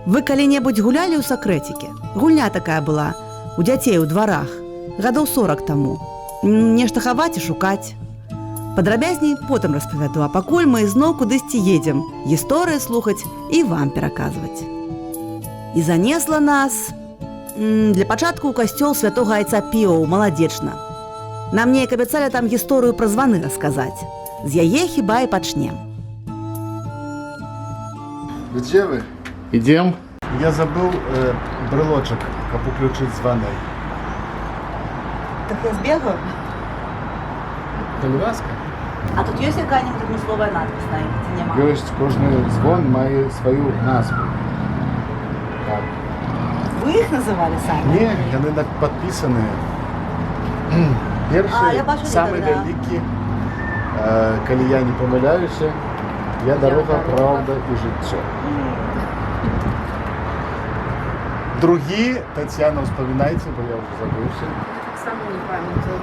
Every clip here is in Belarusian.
Вы калі-небудзь гулялі ў сакрэціке? Гульня такая была, у дзяцей у дварах, гадоў 40 таму. Нешта хаваць і шукаць. Падрабязней потым распавяду, а пакуль мы ізноў кудысьці едзем, гісторыі слухаць і вам пераказваць. І занесла нас... Для пачатку ў касцёл святога айца Піо, маладзечна. Нам неяк абяцалі там гісторыю пра званы расказаць. З яе хіба і пачнем. Где вы? Идем. Я забыл брелочек, как уключить звоны. Так я збегаю. Калі ласка. А тут ёсць якая-нибудь адмысловая надпіс на ім, ці няма? Ёсць, кожны звон мае сваю назву. Так. Вы іх называлі самі? Не, яны так падпісаныя. Першы, я бачу, самы да. вялікі, калі я не памыляюся, я дарога, праўда і жыццё. Другі, Татьяна, успамінайце, бо я ўжо забыўся. Саму не памятаю.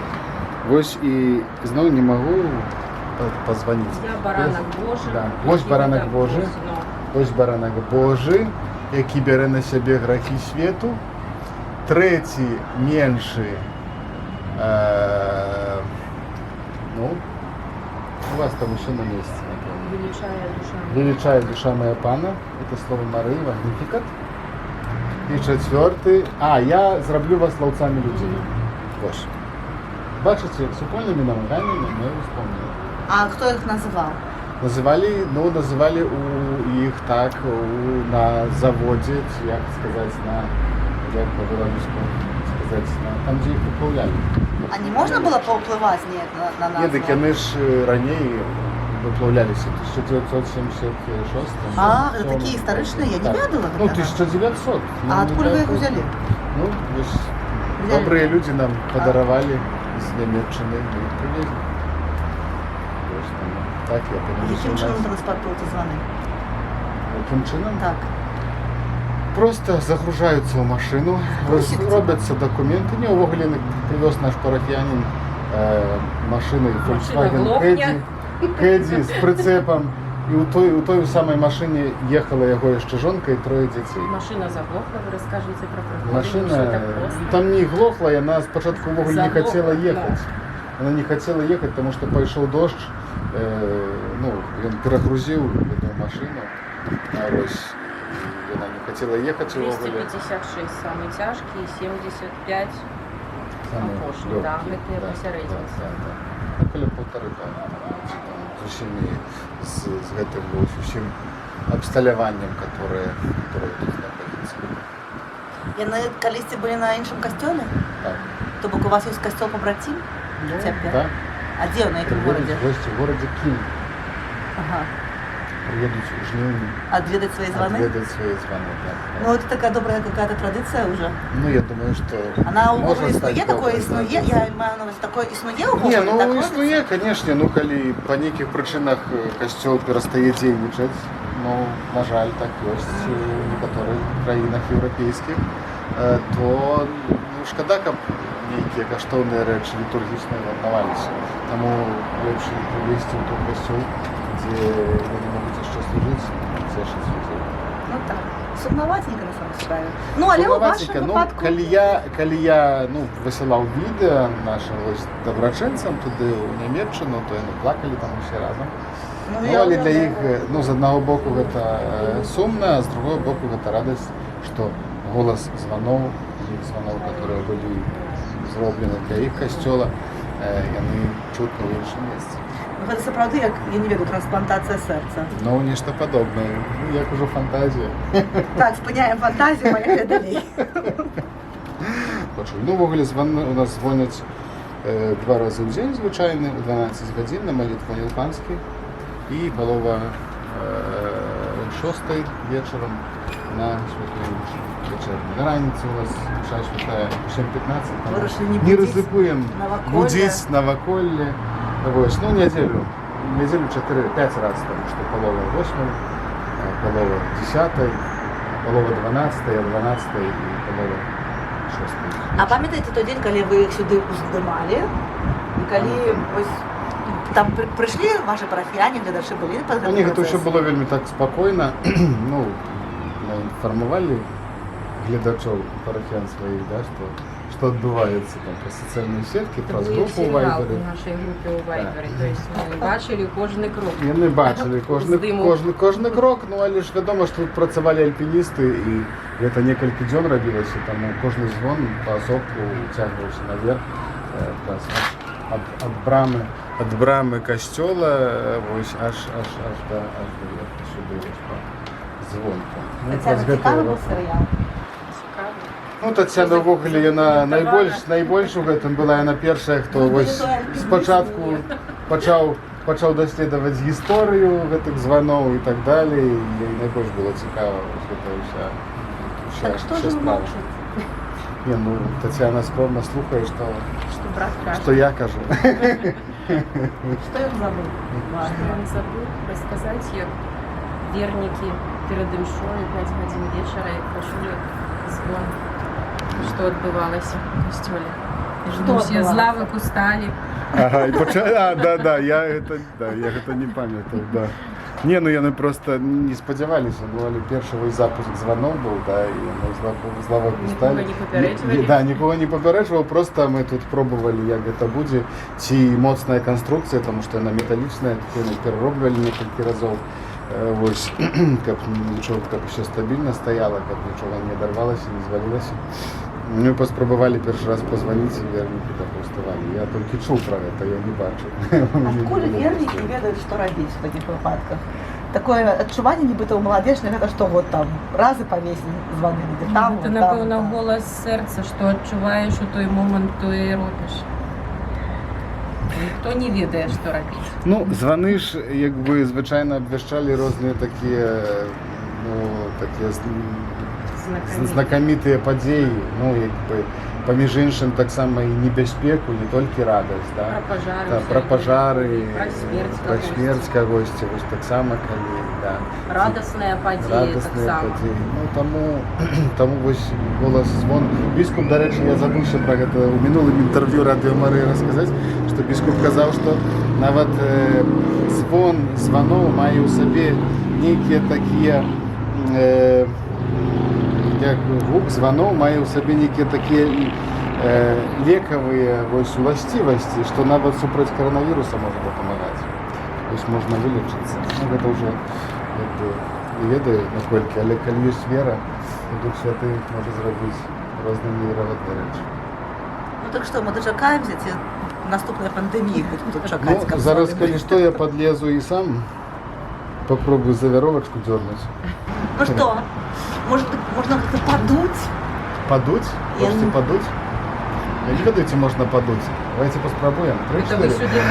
Вось і зноў не магу пазваніць. Я баранак Божы. Да. Вось баранак Божы. Вось баранак Божы, які бярэ на сябе грахі свету. Трэці меншы, ну, у вас там еще на месте, напевно. Величая душа. Величая душа моя пана, это слово Марии, Магнификат. І чацвёрты, я зраблю вас лаўцамі людзей. Вось. Бачыце, супольнымі намаганнямі мы успомнілі. А хто іх называў? Называли у іх так, на заводе, як сказаць, як по-беларуску сказаць, там, дзе іх выплаўлялі. А не можна было паўплываць неяк на назву? Не, дык яны ж раней выплаўляліся, 1976. Гэта такія гістарычныя, я не ведала. Ну, 1900. А адкуль вы іх узялі? Ну, добрыя людзі нам падаравалі з Нямецчыны, мы іх прывезлі. Так, я Якім чынам транспартуюцца званы? Якім чынам? Так. Просто загружаюцца ў машыну, робяцца дакументы. Не, увогуле прывёз наш парафіянін машыны Volkswagen Caddy з прыцэпам. І ў той самай машыне ехала яго яшчэ жонка і трое дзяцей. Машина заглохла, вы расскажите про прыгоды. Машина там не глохла, яна спачатку ўвогуле не хацела ехаць. Она не хотела ехать, потому что пошел дождь, он перегрузил эту машину, она не хотела ехать. 256 самый тяжкий, 75 опошный, да, это посерединке. Около 1,5 тонны, с этим абсталяваннем, которое тут находится. Яны калісьці былі на іншым касцёле? Так. То бок у вас ёсць касцёл побратим? Да. А дзе на якім горадзе? В городе Киев. Ага. Приедут в Жнивни. Адведаць свае званы? Отведать свои званы, да. Ну, это такая добрая какая-то традиция уже. Ну, я думаю, что... Она можно уже стать існує, такое доброй існує? традицией. Я маю на увазі, такое існує у Не, Бога? ну існує, конечно, калі па нейкіх прычынах касцёл перастае дзейнічаць, на жаль, так ёсць у некаторых краінах еўрапейскіх, то шкада, каб нейкія каштоўныя рэчы літургічныя аднаваліся. Таму лепш прывесці ў той касцёл, дзе яны могуць яшчэ служыць, цешыць людзей. Ну так, сумнаватенька на самом справе. Ну, але ў вашым выпадку... Калі я высылаў відэа нашим добрачынцам туды ў Нямецчыну, то яны плакалі там усе разам. Але для іх, з аднаго боку, гэта сумна, а з другого боку, гэта радасць, што голас званоў, которые былі зроблены для іх касцёла, яны чутны ў іншым месцы. Гэта сапраўды, як, я не ведаю, трансплантацыя сэрца. Ну, нешта падобнае, як ужо фантазія. Так, спыняем фантазію, моя далей. Ну, увогуле, у нас звоняць 2 разы ў дзень звычайны, у 12 гадзін на малітву Нілпанскі і палова 6 вечарам на святую вечерню. На раніцы у нас душа святая 7:15. Вырашылі не рызыкуем будзіць наваколле. Вось, недзелю 4-5 раз, тому что полова 8, полова 10, полова 12, 12 и полова 6. А памятаеце той дзень, калі вы іх сюды уздымалі? І калі там прыйшлі ваши парафіяне, гледачы былі? У них это еще было вельмі так спокойно. інфармавалі гледачоў парафіян сваіх, да, што адбываецца там праз сацыяльныя сеткі, праз Был групу ў сериал Вайберы. в нашей группе у Вайбере. То есть мы бачили кожный крок. Яны бачылі кожны крок, ну але ж вядома, што тут працавалі альпіністы і гэта некалькі дзён рабілася, таму кожны звон паасобку уцягваўся наверх ад брамы касцёла вось аж да верху сюды вось па звонку. Ну, праз гэты рок. Цікаво. Ну, Тацяна ўвогуле яна найбольш у гэтым была, яна першая, хто вось спачатку пачаў даследаваць гісторыю гэтых званоў і так далей, і найбольш было цікава вось гэта ўся справа. Не, ну, Тацяна скромна слухае, Что брат краще. што я кажу. Что я забыл? Что он забыл рассказать, як верники перед імшою 5 годин вечера і почули звон, что отбывалось в костеле. Что все з лавок устали. Ага, і да, я гэта не памятаю, да. Не, ну яны просто не спадзяваліся, ну але першы вось запуск званоў быў, да, і яны з лавак усталі. Нікога не папярэджвалі? Да, нікога не папярэджваў, просто мы тут пробавалі, як гэта будзе, ці моцная канструкцыя, таму што яна металічная, яны перароблівалі некалькі разоў. Вось, каб еще стабільна стаяла, каб нічога не адарвалася, не звалілася. Мы паспрабавалі першы раз пазваніць, і вернікі так уставалі. Я толькі чуў пра гэта, я не бачыў. Адкуль вернікі ведаюць, што рабіць у такіх выпадках? Такое адчуванне, нібыта ў маладзечных, гэта што вот там разы павесілі званы, недзе там, Це, напевно, голос серця, що відчуваєш у той момент, то і робиш. Ніхто не ведає, що робити. Ну, званы ж, якби, звичайно, абвяшчалі розныя такія, ну, такія знакамітыя падзеі, ну, якби, паміж іншым таксама і небяспеку, не толькі радасць, да? Про пажары. Пра пажары, Пра смерць кагосьці, вось таксама, калі, да. Радасная падзея таксама. Ну, таму вось голас звон. Біскуп, дарэчы, я забыўся пра гэта ў мінулым інтэрв'ю Радыё Марыя расказаць, што біскуп казаў, што нават званоў мае ў сабе нейкія такія як гук званоў мае ў сабе нейкія такія лекавыя вось уласцівасці, што нават супраць каранавіруса можа дапамагаць. Вось можна вылечыцца. Ну, гэта ўжо не ведаю, наколькі, але калі ёсць вера, то Дух Святы можа зрабіць розныя неверагодныя рэчы. Ну так што, мы дачакаемся, ці наступная пандэмія будзе тут чакаць? Ну, зараз, калі што, я падлезу і сам попробую за вяровачку дёрнуць. Ну што, можна гэта падуць? Падуць? Хочаце падуць? Я не ведаю, ці можна падуць. Давайте паспрабуем. 3-4. Це ви сюди.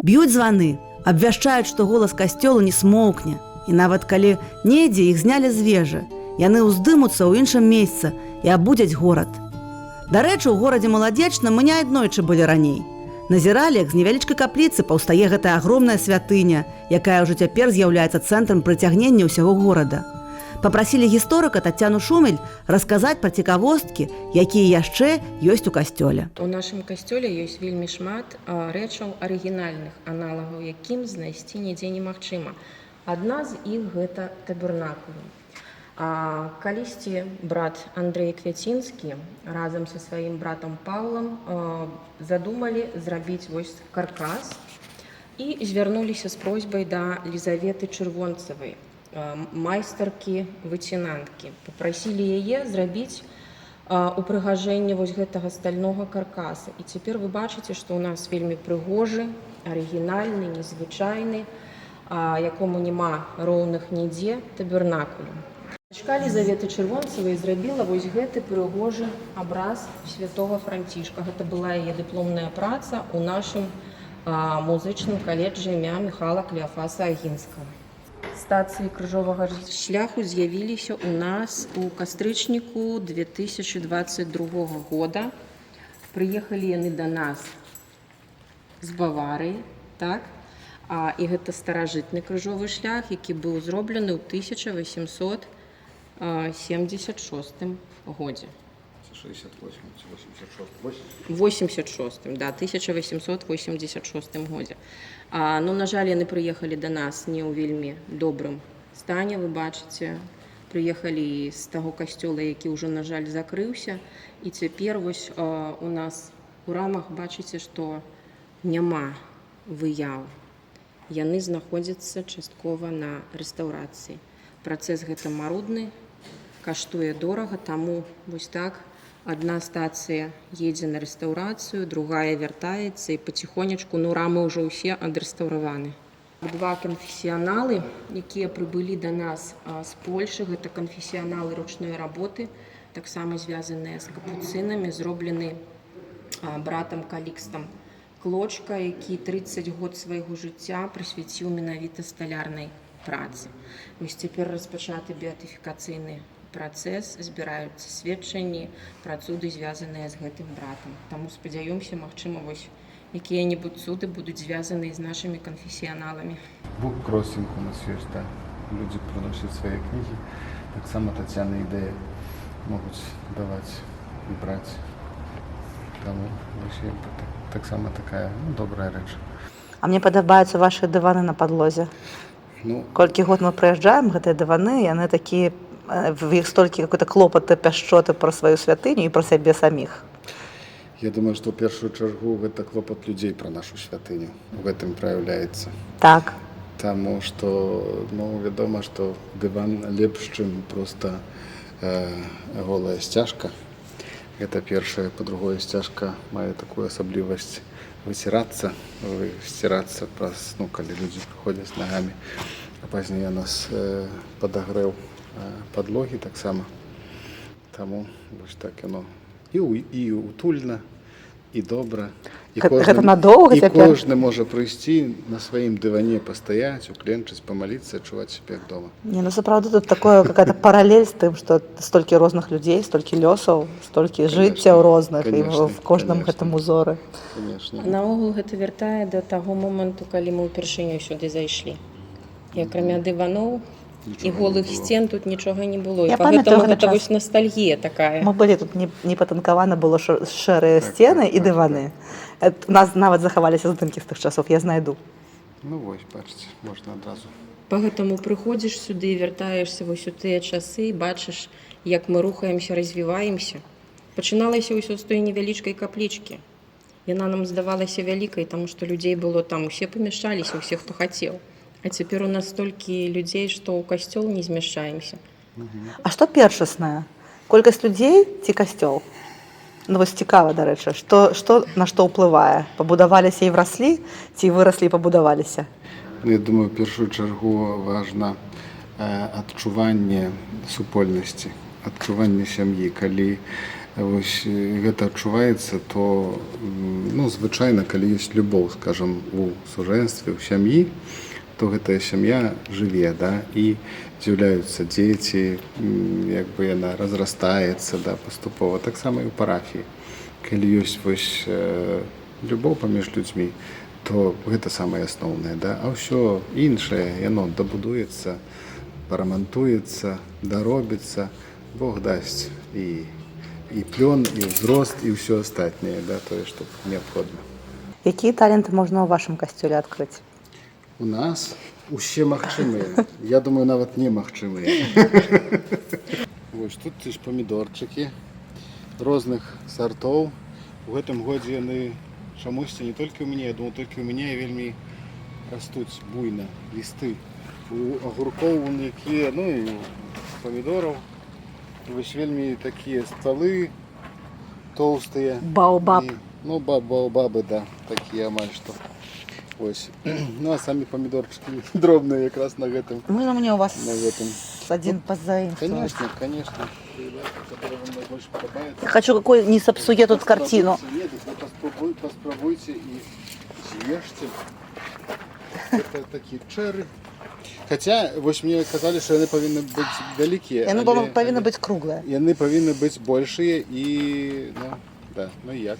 Б'юць званы, абвяшчаюць, што голас касцёла не смоўкне. І нават калі недзе іх знялі з вежы, яны ўздымуцца ў іншым месцы і абудзяць горад. Дарэчы, у горадзе Маладзечна мы не аднойчы былі раней. Назіралі, як з невялічкай капліцы паўстае гэтая агромная святыня, якая ўжо цяпер з'яўляецца цэнтрам прыцягнення ўсяго горада. Папрасілі гісторыка Тацяну Шумель расказаць пра цікавосткі, якія яшчэ ёсць у касцёле. У нашым касцёле ёсць вельмі шмат рэчаў арыгінальных аналагаў, якім знайсці нідзе немагчыма. Адна з іх гэта табернакулум. Калісьці брат Андрэй Квяцінскі разам са сваім братам Паўлам задумалі зрабіць вось каркас і звярнуліся з просьбай да Лізаветы Чырвонцавай, майстаркі-выцінанткі. Папрасілі яе зрабіць упрыгажэнне вось гэтага стальнога каркаса. І цяпер вы бачыце, што ў нас вельмі прыгожы, арыгінальны, незвычайны, якому няма роўных нідзе табернакулю. Дачка Лізаветы Чырвонцавай зрабіла вось гэты прыгожы абраз святога Францішка. Гэта была яе дыпломная праца ў нашым музычным каледжы імя Міхала Клеафаса Агінскага. Стацыі крыжовага шляху з'явіліся ў нас у кастрычніку 2022 года. Прыехалі яны да нас з Баварыі, так? І гэта старажытны крыжовы шлях, які быў зроблены ў 1876 годзе. 86, да, 1886 годзе. Ну, на жаль, яны прыехалі да нас не ў вельмі добрым стане, вы бачыце. Прыехалі з таго касцёла, які ўжо, на жаль, закрыўся. І цяпер вось у нас у рамах бачыце, што няма выяў. Яны знаходзяцца часткова на рэстаўрацыі. Працэс гэта марудны, каштуе дорага, таму вось так адна стацыя едзе на рэстаўрацыю, другая вяртаецца і паціхонечку, рамы ўжо ўсе адрэстаўраваны. Два канфесіяналы, якія прыбылі да нас з Польшы, гэта канфесіяналы ручной работы, таксама звязаныя з капуцынамі, зроблены братам Калікстам Клочка, які 30 год свайго жыцця прысвяціў менавіта сталярнай працы. Вось цяпер распачаты беатыфікацыйны працэс, збіраюцца сведчанні пра цуды, звязаныя з гэтым братам. Таму спадзяёмся, магчыма, вось якія-небудзь цуды будуць звязаныя з нашымі канфесіяналамі. Буккроссинг у нас есть, да. Люди приносят свои книги. Так само Татьяна и Идея могут давать и брать. Тому вообще так само такая добрая речь. А мне падабаюцца ваши дываны на подлозе. Колькі год мы прыязджаем, гэтыя дываны, яны такія, в іх столькі какой-то клопаты, пяшчоты пра сваю святыню і пра сябе саміх. Я думаю, што ў першую чаргу гэта клопат людзей пра нашу святыню. У гэтым праяўляецца. Так. Таму што, вядома, што дыван лепш, чым проста голая сцяжка. Гэта першае. Па-другое, сцяжка мае такую асаблівасць выцірацца, сцірацца праз, калі людзі прыходзяць нагамі. А пазней у нас падагрэў падлогі таксама. Таму вось так яно і утульна, і добра. Гэта надоўга цяпер? І кожны можа прыйсці на сваім дыване пастаяць, укленчыць, памаліцца, адчуваць сябе як дома. Сапраўды тут такое какая-то паралель з тым, што столькі розных людзей, столькі лёсаў, столькі жыццяў розных, і в кожным гэтым узоры. Наогул гэта вяртае да таго моманту, калі мы ўпершыню сюды зайшлі. І акрамя дываноў і голых сцен тут нічога не было. І памятаю, гэта вось ностальгія такая. Мы былі тут, не патанкавана было шэрыя сцены і дываны. У нас нават захаваліся здымкі з тых часоў, я знайду. Вось, бачыце, можна адразу. Па гэтаму прыходзіш сюды, вяртаешся вось у тыя часы, бачыш, як мы рухаемся, развіваемся. Пачыналася ўсё з той невялічкай каплічкі. Яна нам здавалася вялікай, таму што людзей было там, усе памяшчаліся, усе, хто хацеў. А цяпер у нас столькі людзей, што ў касцёл не змяшчаемся. А што першаснае? Колькасць людзей ці касцёл? Вось цікава, дарэчы, на што ўплывае? Пабудаваліся і враслі, ці выраслі і пабудаваліся? Я думаю, в першую чаргу важна адчуванне супольнасці, адчуванне сям'і. Калі гэта адчуваецца, то звычайна, калі ёсць любоў, скажам, у сужэнстве, у сям'і, то гэтая сям'я жыве, і з'яўляюцца дзеці, яна разрастаецца паступова. Таксама і ў парафіі. Калі ёсць вось любоў паміж людзьмі, то гэта самае асноўнае. А ўсё іншае, яно дабудуецца, парамантуецца, даробіцца, Бог дасць і плён, і ўзрост, і ўсё астатняе, тое, што неабходна. Якія таленты можна ў вашым касцёле адкрыць? У нас усе магчымыя. Я думаю, нават немагчымыя. Вось тут ёсць памідорчыкі розных сартоў. У гэтым годзе яны чамусьці не толькі ў мяне, я думаю, толькі ў мяне вельмі растуць буйна лісты. У агуркоў вон якія, ну і у памідораў. Вось вельмі такія ствалы тоўстыя. Баобаб. Ну, баобабы, да, такія амаль што. Ось. Ну, а самі памідорчыкі дробныя якраз на гэтым. Можно мне у вас На этом. один позаимствовать? Конечно, конечно. Который вам больше подобается. Я хочу, какой не сопсуе тут картину. Нет, вы поспробуйте и съешьте. Это такие чэры. Хотя, вось мне казали, что яны павінны быць вялікія. Яны павінны быць круглыя. Яны павінны быць большыя і, ну, да, ну як.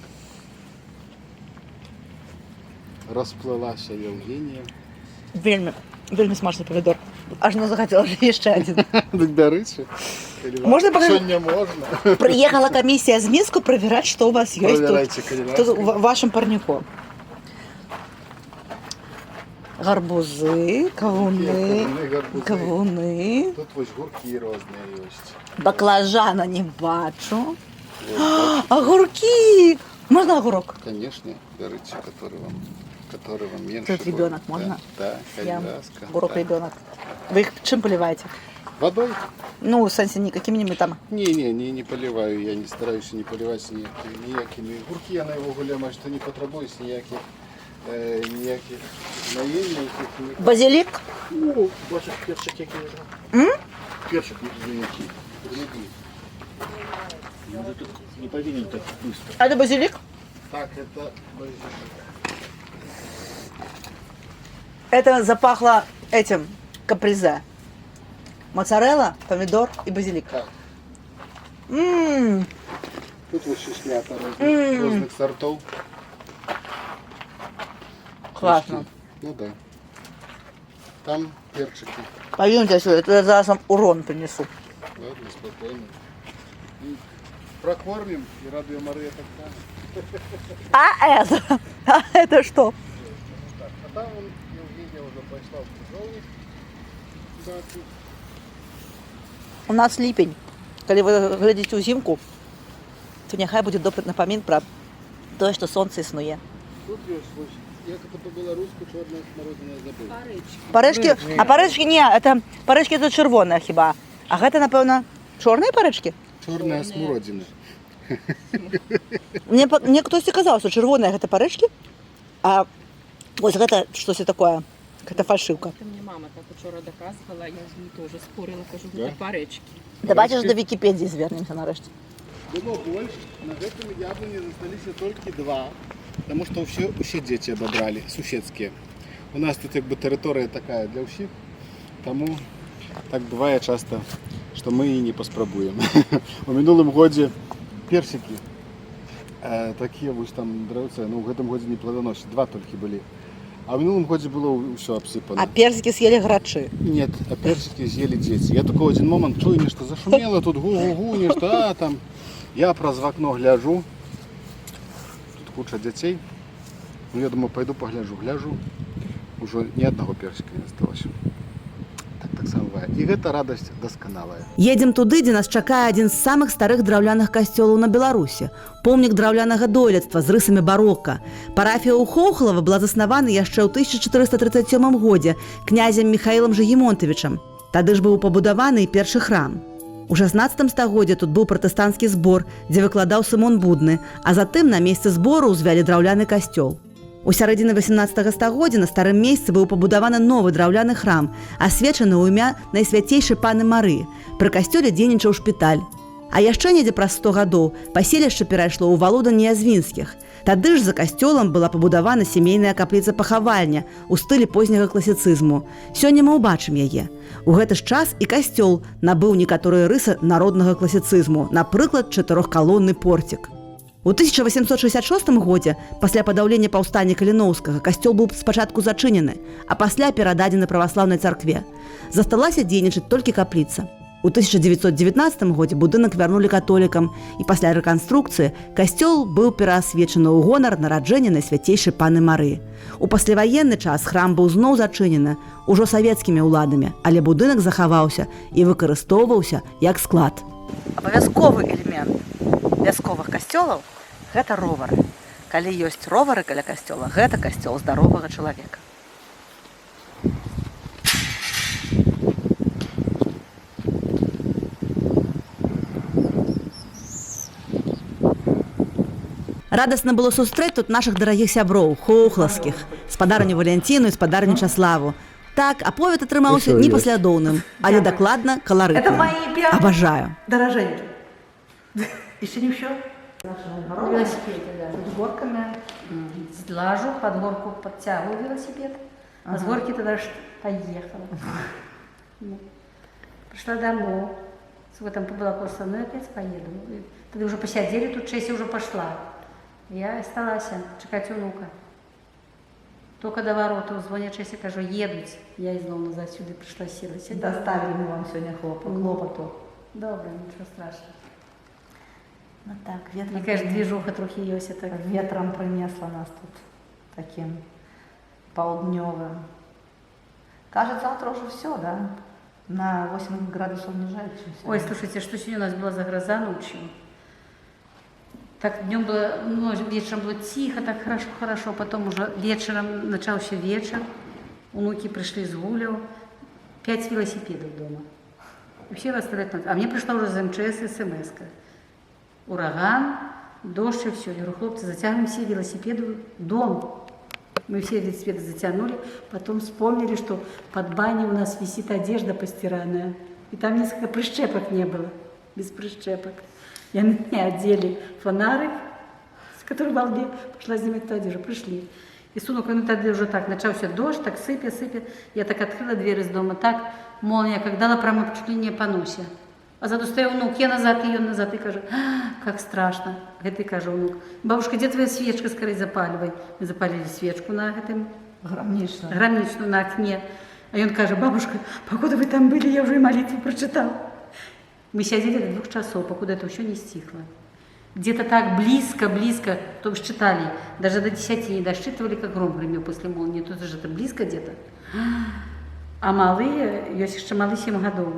Расплылася Евгения. Вельмі смачный помидор. Аж не захотела еще один. Так бярыце. Можно Сёння можна. Приехала комиссия из Минска проверять, что у вас есть Проверяйте, тут в вашем парнику. Гарбузы, кавуны. Тут вось гуркі розныя ёсць. Баклажана не бачу. Огурки! Можно огурок? Конечно, берите, который вам меньше. Тут ребенок будет. можно? Да, Я коляска. огурок Да. ребенок. Вы их чем поливаете? Водой? Ну, Санси, не какими-нибудь там. Не поливаю, я не стараюсь не поливать ніякими. Гурки я на его гуляю, что не потребуюсь ніяких наємних. Базилик? О, бачиш, перчик який лежав. Перчик, який. Тут не повинен так быстро. А это базилик? Так, это базилик. Это запахло этим капризе. Моцарелла, помидор и базилик. Так. Ммм, Тут вот шишмята разных сортов. классно. Ну да. Там перчики. Пойдемте сюда, я зараз вам урон принесу. Ладно, спокойно. И прокормим и радуем Мария так само. А это что? А там он, Евгения уже пошла в кружовник. Дачу. У нас липень. Когда вы глядите узимку, то нехай будет добрый напомин про то, что солнце існує. Тут есть, як это по-белорусски, черная смородина забыл. Паречки, а паречки ні, это паречки тут червоне хіба. А гэта, напевно, чорні паречки? Черная смородина. Мне хтось казав, що червоне гэта паречки, а ось гэта щось таке, гэта фальшивка. Это мне мама так вчора доказывала, я з ней тоже спорила, кажу, Да? это паречки. Давайте ж до Вікіпедії звернемося нарешті. Было больше, на этом яблоне застались только два, потому что все дети обобрали, суседские. У нас тут как бы территория такая для всех, тому так бывает часто, что мы и не поспробуем. У минулым году персики, такие вот там древцы, ну в этом году не плодоносят, два только были. А в минулом году было все обсыпано. А персики съели грачи. Нет, а персики съели дети. Я только в один момент чую, нечто зашумело, тут гу-гу-гу, нечто, там. Я праз в окно гляжу, тут куча детей. Ну, я думаю, пойду погляжу. Гляжу, уже ни одного персика не осталось. Так само бывает. И это радость досконалая. Едем туды, дзе нас чакае адзін з самых старых драўляных касцёлаў на Беларусі. Помнік драўлянага дойлідства з рысамі барока. Парафія ў Хоўхалава была заснавана яшчэ ў 1437 годзе князем Міхаілам Жагімонтавічам. Тады ж быў пабудаваны і першы храм. У 16 стагоддзі тут быў пратэстанцкі збор, дзе выкладаў Сымон Будны, а затым на месцы збору ўзвялі драўляны касцёл. У сярэдзіне 18 стагоддзя на старым месцы быў пабудаваны новы драўляны храм, асвечаны ў імя Найсвяцейшай Паны Мары. Пры касцёле дзейнічаў шпіталь. А яшчэ недзе праз 100 гадоў паселішча перайшло ў валоданне Язвінскіх. Тады ж за касцёлам была пабудавана сямейная капліца-пахавальня ў стылі позняга класіцызму. Сёння мы ўбачым яе. У гэты ж час і касцёл набыў некаторыя рысы народнага класіцызму, напрыклад, чатырохкалонны порцік. У 1866 годзе, пасля падаўлення паўстання Каліноўскага, касцёл быў спачатку зачынены, а пасля перададзены праваслаўнай царкве. Засталася дзейнічаць толькі капліца. У 1919 годзе будынак вярнулі католікам, і пасля рэканструкцыі касцёл быў пераасвечаны ў гонар нараджэння Найсвяцейшай Паны Мары. У пасляваенны час храм быў зноў зачынены ужо савецкімі ўладамі, але будынак захаваўся і выкарыстоўваўся як склад. Абавязковы элемент вясковых касцёлаў – гэта ровары. Калі ёсць ровары каля касцёла, гэта касцёл здаровага чалавека. Радасна было сустрэць тут нашых дарагіх сяброў, хоўхлаўскіх, спадарню Валянціну і спадарню Чаславу. Так, аповед атрымаўся непаслядоўным, але дакладна каларытным. Абажаю. Дороженьки. Еще не все? На велосипеде, да. С горками сглажу, под горку подтягиваю велосипед, а с горки тогда поехала. Пришла домой, там побыла просто, ну опять поеду. Тогда уже посидели, тут Чеся уже пошла. Я осталась чекать внука. Только до ворот звонят Чеся, кажу, едут. Я и снова назад сюда пришла, села. Доставили мы вам сегодня хлопоту. Добре, ничего страшного. Ну так, ветром, Мне кажется, движуха трохи есть. Так. ветром принесла нас тут таким полдневым. Кажется, завтра уже все, да? На 8 градусов ниже, чем сегодня. Ой, слушайте, что сегодня у нас была за гроза ночью? Так днем было, ну, вечером было тихо, так хорошо, потом уже вечером, начался вечер, внуки пришли с гуляв, 5 велосипедов дома. И все расставляют. А мне пришла уже из МЧС смс-ка. Ураган, дождь и все. Я говорю, хлопцы, затягиваем все велосипеды в дом. Мы все велосипеды затянули, потом вспомнили, что под баней у нас висит одежда постиранная. И там несколько прищепок не было, без прищепок. И они мне одели фонарик, с которым во лбе пошла снимать эту одежду. Пришли. И сунок, он тогда уже так, начался дождь, так сыпет. Я так открыла дверь из дома, так, молния, как дала прямо чуть ли не по носе. А заду стоял внук, я назад, ее назад, и кажу, как страшно. Это и кажу внук, бабушка, где твоя свечка, скорее запаливай. Мы запалили свечку на этом, громничную на окне. А он каже, бабушка, покуда вы там были, я уже и молитву прочитал. Мы сидели до 2 часов, покуда это все не стихло. Где-то так близко, то бишь читали, даже до 10 не досчитывали, как гром гремел после молнии, тут же это близко где-то. А малые, есть еще малые 7 годов,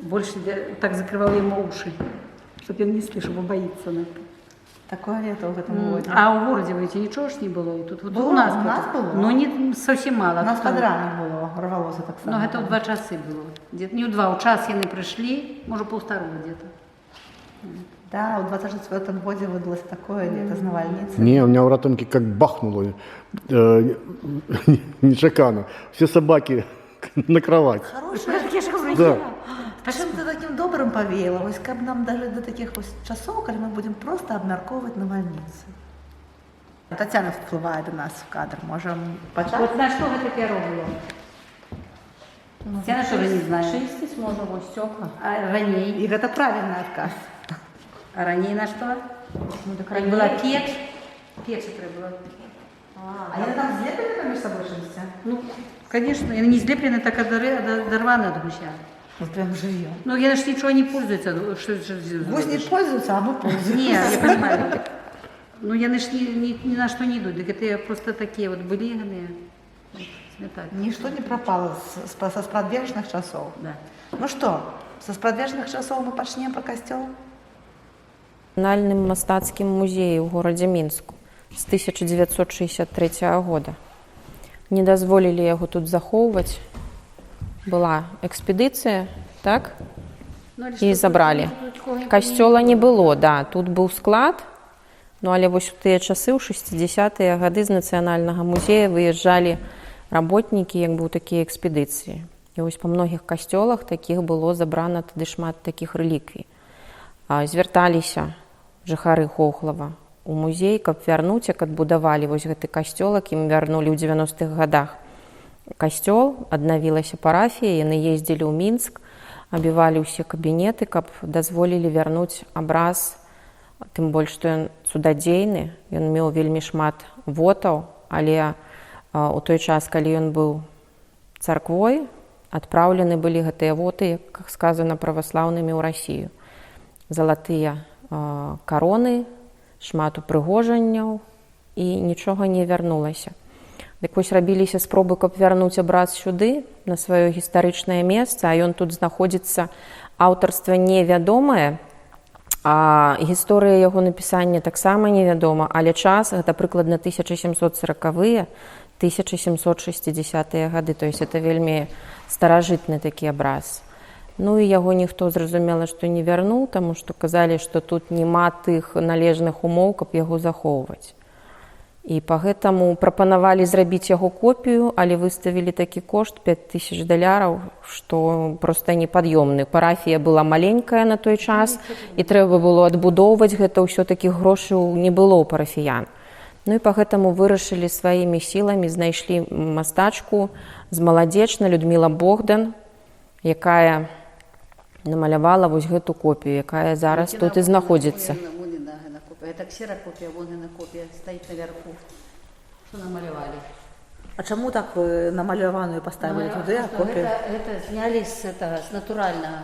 больше так закрывал ему уши, чтобы он не слышал, бо боится. Такое лето в этом году. А у городе, видите, ничего ж не было. И тут вот Было, у нас было. Ну, не совсем мало. У нас под ранок было, рвалося так само. Ну, это в 2 часы было. Где-то не в 2, у час яны пришли, может, 1:30 где-то. Да, у 24 году выдалось такое лето с навальницей. Не, у меня в Ратомке как бахнуло. Нечакано. Все собаки на кровать. Хорошее. Я же говорю, Да. Чым ты таким добрым павеяла? Вось каб нам даже до таких часов, калі мы будем просто абмяркоўваць навальніцы. Татьяна всплывае до нас в кадр. Можем почать? Вот на что это перо было? Я тоже не знаю. Чистить можно вот стекла. А ранее? І гэта правільны адказ. А ранее на что? Ну, так Как была печь. Печь это было. А яны там злеплены паміж сабой чымсьці? Ну, конечно, они не слеплены, так дорваны от гуся. Вот прям живьем. Ну, я ж ничего не пользуется. Гусь не пользуется, а мы пользуемся. Нет, я понимаю. Ну, я ни на что не иду. Так это просто такие вот былиганые. Сметать. Ничто не пропало со спрадвечных часов. Да. Ну что, со спрадвечных часов мы пачнем про костёл? Нацыянальным мастацкім музеі ў горадзе Мінску з 1963 года. Не дазволілі яго тут захоўваць. Была экспедыцыя, так? І забралі. Касцёла не было, да, тут быў склад, ну але вось у тыя часы, ў 60-е гады з Нацыянальнага музея выязджалі работнікі, як бы ў такія экспедыцыі. І вось па многіх касцёлах такіх было забрана тады шмат такіх рэліквій. Звярталіся жыхары Хохлава у музей, каб вярнуць, як адбудавалі вось гэты касцёл, якім вярнулі ў 90-х гадах. Касцёл, аднавілася парафія, яны ездзілі ў Мінск, абівалі ўсе кабінеты, каб дазволілі вярнуць абраз, тым больш, што ён цудадзейны, ён меў вельмі шмат вотаў, але у той час, калі ён быў царквой, адпраўлены былі гэтыя воты, як сказана, праваслаўнымі ў Расію. Залатыя кароны, шмат упрыгожанняў, і нічога не вярнулася. Дык вось рабіліся спробы, каб вярнуць абраз сюды, на сваё гістарычнае месца, а ён тут знаходзіцца, аўтарства невядомае, а гісторыя яго напісання таксама невядома, але час, гэта прыкладна 1740-е, 1760-е гады, то есть это вельмі старажытны такі абраз. Ну і яго ніхто, зразумела, што не вярнуў, таму што казалі, што тут няма тых належных умоў, каб яго захоўваць. І па гэтаму прапанавалі зрабіць яго копію, але выставілі такі кошт $5000, што проста непад'ёмны. Парафія была маленькая на той час, і трэба было адбудоўваць гэта, ўсё такіх грошай не было ў парафіян. Ну і па гэтаму вырашылі сваімі сіламі, знайшлі мастачку з Маладзечна, Людміла Богдан, якая намалявала вось гэту копію, якая зараз тут і знаходзіцца. Это ксерокопия, вон и копия стоит наверху, что намалевали. А чаму так вы намаляваную поставили туды, а копію? Это сняли с натурального,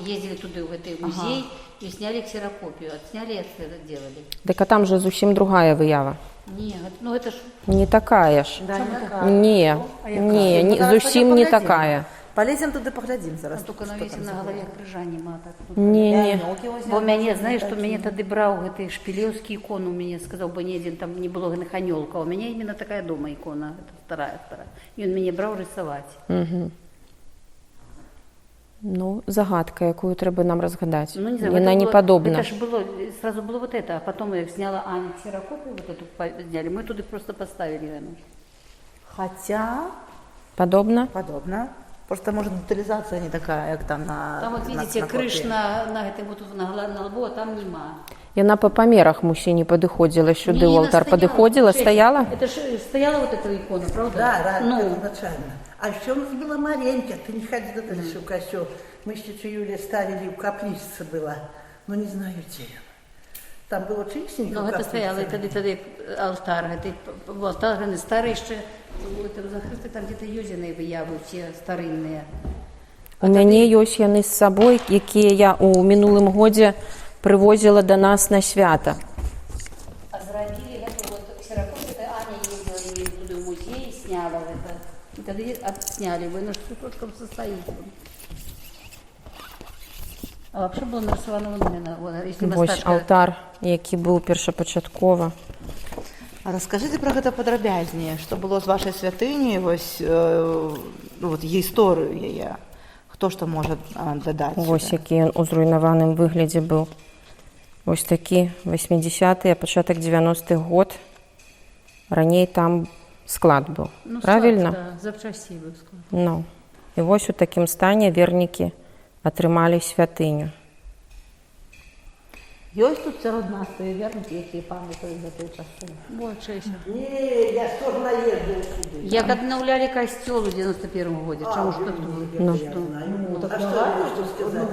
ездили туда в этот музей и сняли ксерокопию, отсняли и это делали. Так а там же зусім другая выява. Нет, ну это ж... Не такая ж. Да, не такая. Не, зусім не такая. Полезем туды, поглядим зараз. Только навесим на голове крыжа нема. Не. Бо мяне, знаешь, что мяне тады браў гэты шпілеўскі ікону, мне сказаў, бо ні адзін там не было гэных анёлкаў. У мяне именно такая дома ікона, старая. І ён мяне браў рисовать. Угу. Ну, загадка, якую трэба нам разгадаць. Ну, не знаю, яна не падобна. Это ж было, сразу было вот это, а потом я сняла Аня ксерокопию, вот эту сняли, мы туды просто поставили. Хотя... Падобна? Подобно. Просто, может, детализация не такая, как там на... Там вот видите, крыш на этой вот на лбу, а там нема. Яна по памерах мусі не падыходзіла сюды, ў алтар падыходзіла, стаяла? Это ж стояла вот эта икона, правда? Да, ну. изначально. А в чем была маленькая, ты не ходила в костел. Мы с тетей Юлей ставили, в каплице была, но не знаю где. Там было чистенько. Ну, это стояло, это алтар, это алтар, старый еще, это закрыты, там где-то юзиные выявы, все старинные. У мяне ёсць яны з сабой, якія я ў мінулым годзе прывозіла да нас на свята. А зрабілі гэта вот ксерокопию, это Аня ездила туда в музей, сняла это. И тогда отсняли, вы на цветочком состоит. А вообще было нарисовано вон, если Вось алтар, які быў першапачаткова. А расскажите про гэта падрабязней, што было з вашай святыні, вось, вот гісторыю яе. Хто што можа дадаць? Вось які ён у зруйнаваным выглядзе быў. Вось такі 80-й, а пачатак 90-х год. Раней там склад быў. Ну, правильно? Склад, да, запчастей быў склад. Ну. І вось у такім стане вернікі атрымалі святыню. Ёсць тут сярод нас тыя вернікі, якія памятаюць за той часы? Больше еще. Не, я что наездил сюда. Як аднаўлялі касцёл у 91-м годзе. Чаму ж так? Ну. Ну, так давайте, что сказать?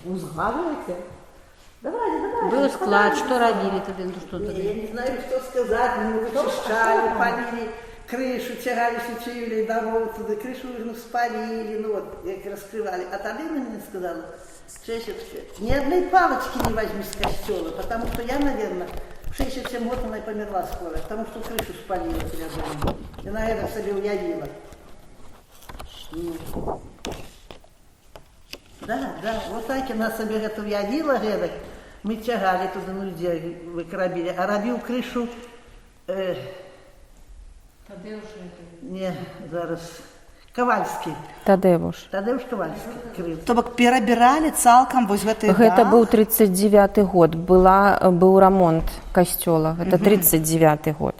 Узгадывайте. Давайте. Был склад, что робили тогда? Ну, что тогда? Я не знаю, что сказать. Мы вычищали, полили крышу, тягали сучили домой, туда крышу ну, спалили, ну вот, как раскрывали. А тогда мне сказала, ни одной палочки не возьми с костела, потому что я, наверное, в 67 год она и померла скоро, потому что крышу спалила тебя дома. И на это себе уявила. Да, вот так она себе это уявила, мы тягали туда, ну где вы крабили, а робил крышу, не, зараз, Ковальский. Тадеуш. Тадеуш Ковальский крыл. То бок перабіралі цалкам вось гэты Гэта дах? быў 39-й год, быў рамонт касцёла, гэта 39-й год.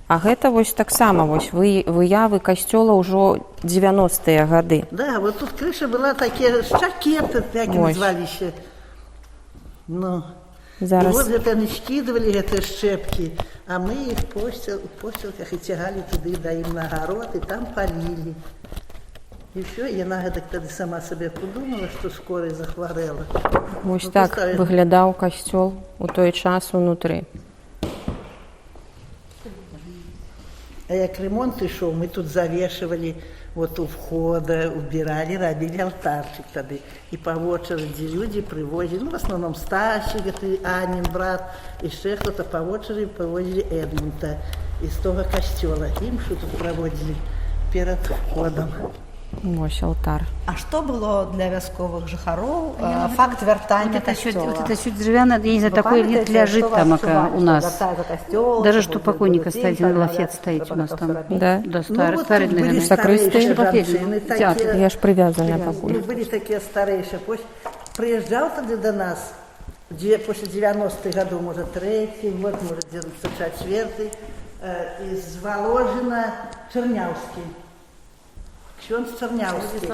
А гэта вось таксама вось выявы касцёла ўжо 90-е гады. Да, вот тут крыша была такие штакеты, как назвали еще. Ну, Зараз... и вот это они скидывали, эти щепки, а мы их в постелках и тягали туда, да им на огород, и там полили. И все, и она тогда сама себе подумала, что скоро захворела. Вось Ну, так поставили. выглядаў касцёл у той час унутры. А як ремонт шел, мы тут завешивали вот у входа, убирали, робили алтарчик тогда. И по очереди люди привозили, ну в основном Стасик, это Анин брат, и еще кто-то по очереди привозили Эдмунда из того костела. Им что тут проводили перед входом. Вось алтар. А што было для вясковых жыхароў факт вяртання касцёла? Вот это все деревянное, я не знаю, Вы такое памятаете, лежит что там вас чували, у нас. что вертается костёл, Даже что что будет покойника день, стоит, тогда лафет ясно, стоит что у нас там. фотографии. Да? Да, Ну, старый, вот старый, тут были наверное. Сакрыстыя? старейшие женщины, Театр. такие- Я ж прывязаная Ну, пакуль. были такие старейшие. Приезжал тогда до нас, после 90-х годов, может, 3-й год, может, 94-й, из Воложина Чернявский. Ксёндз Чернявский.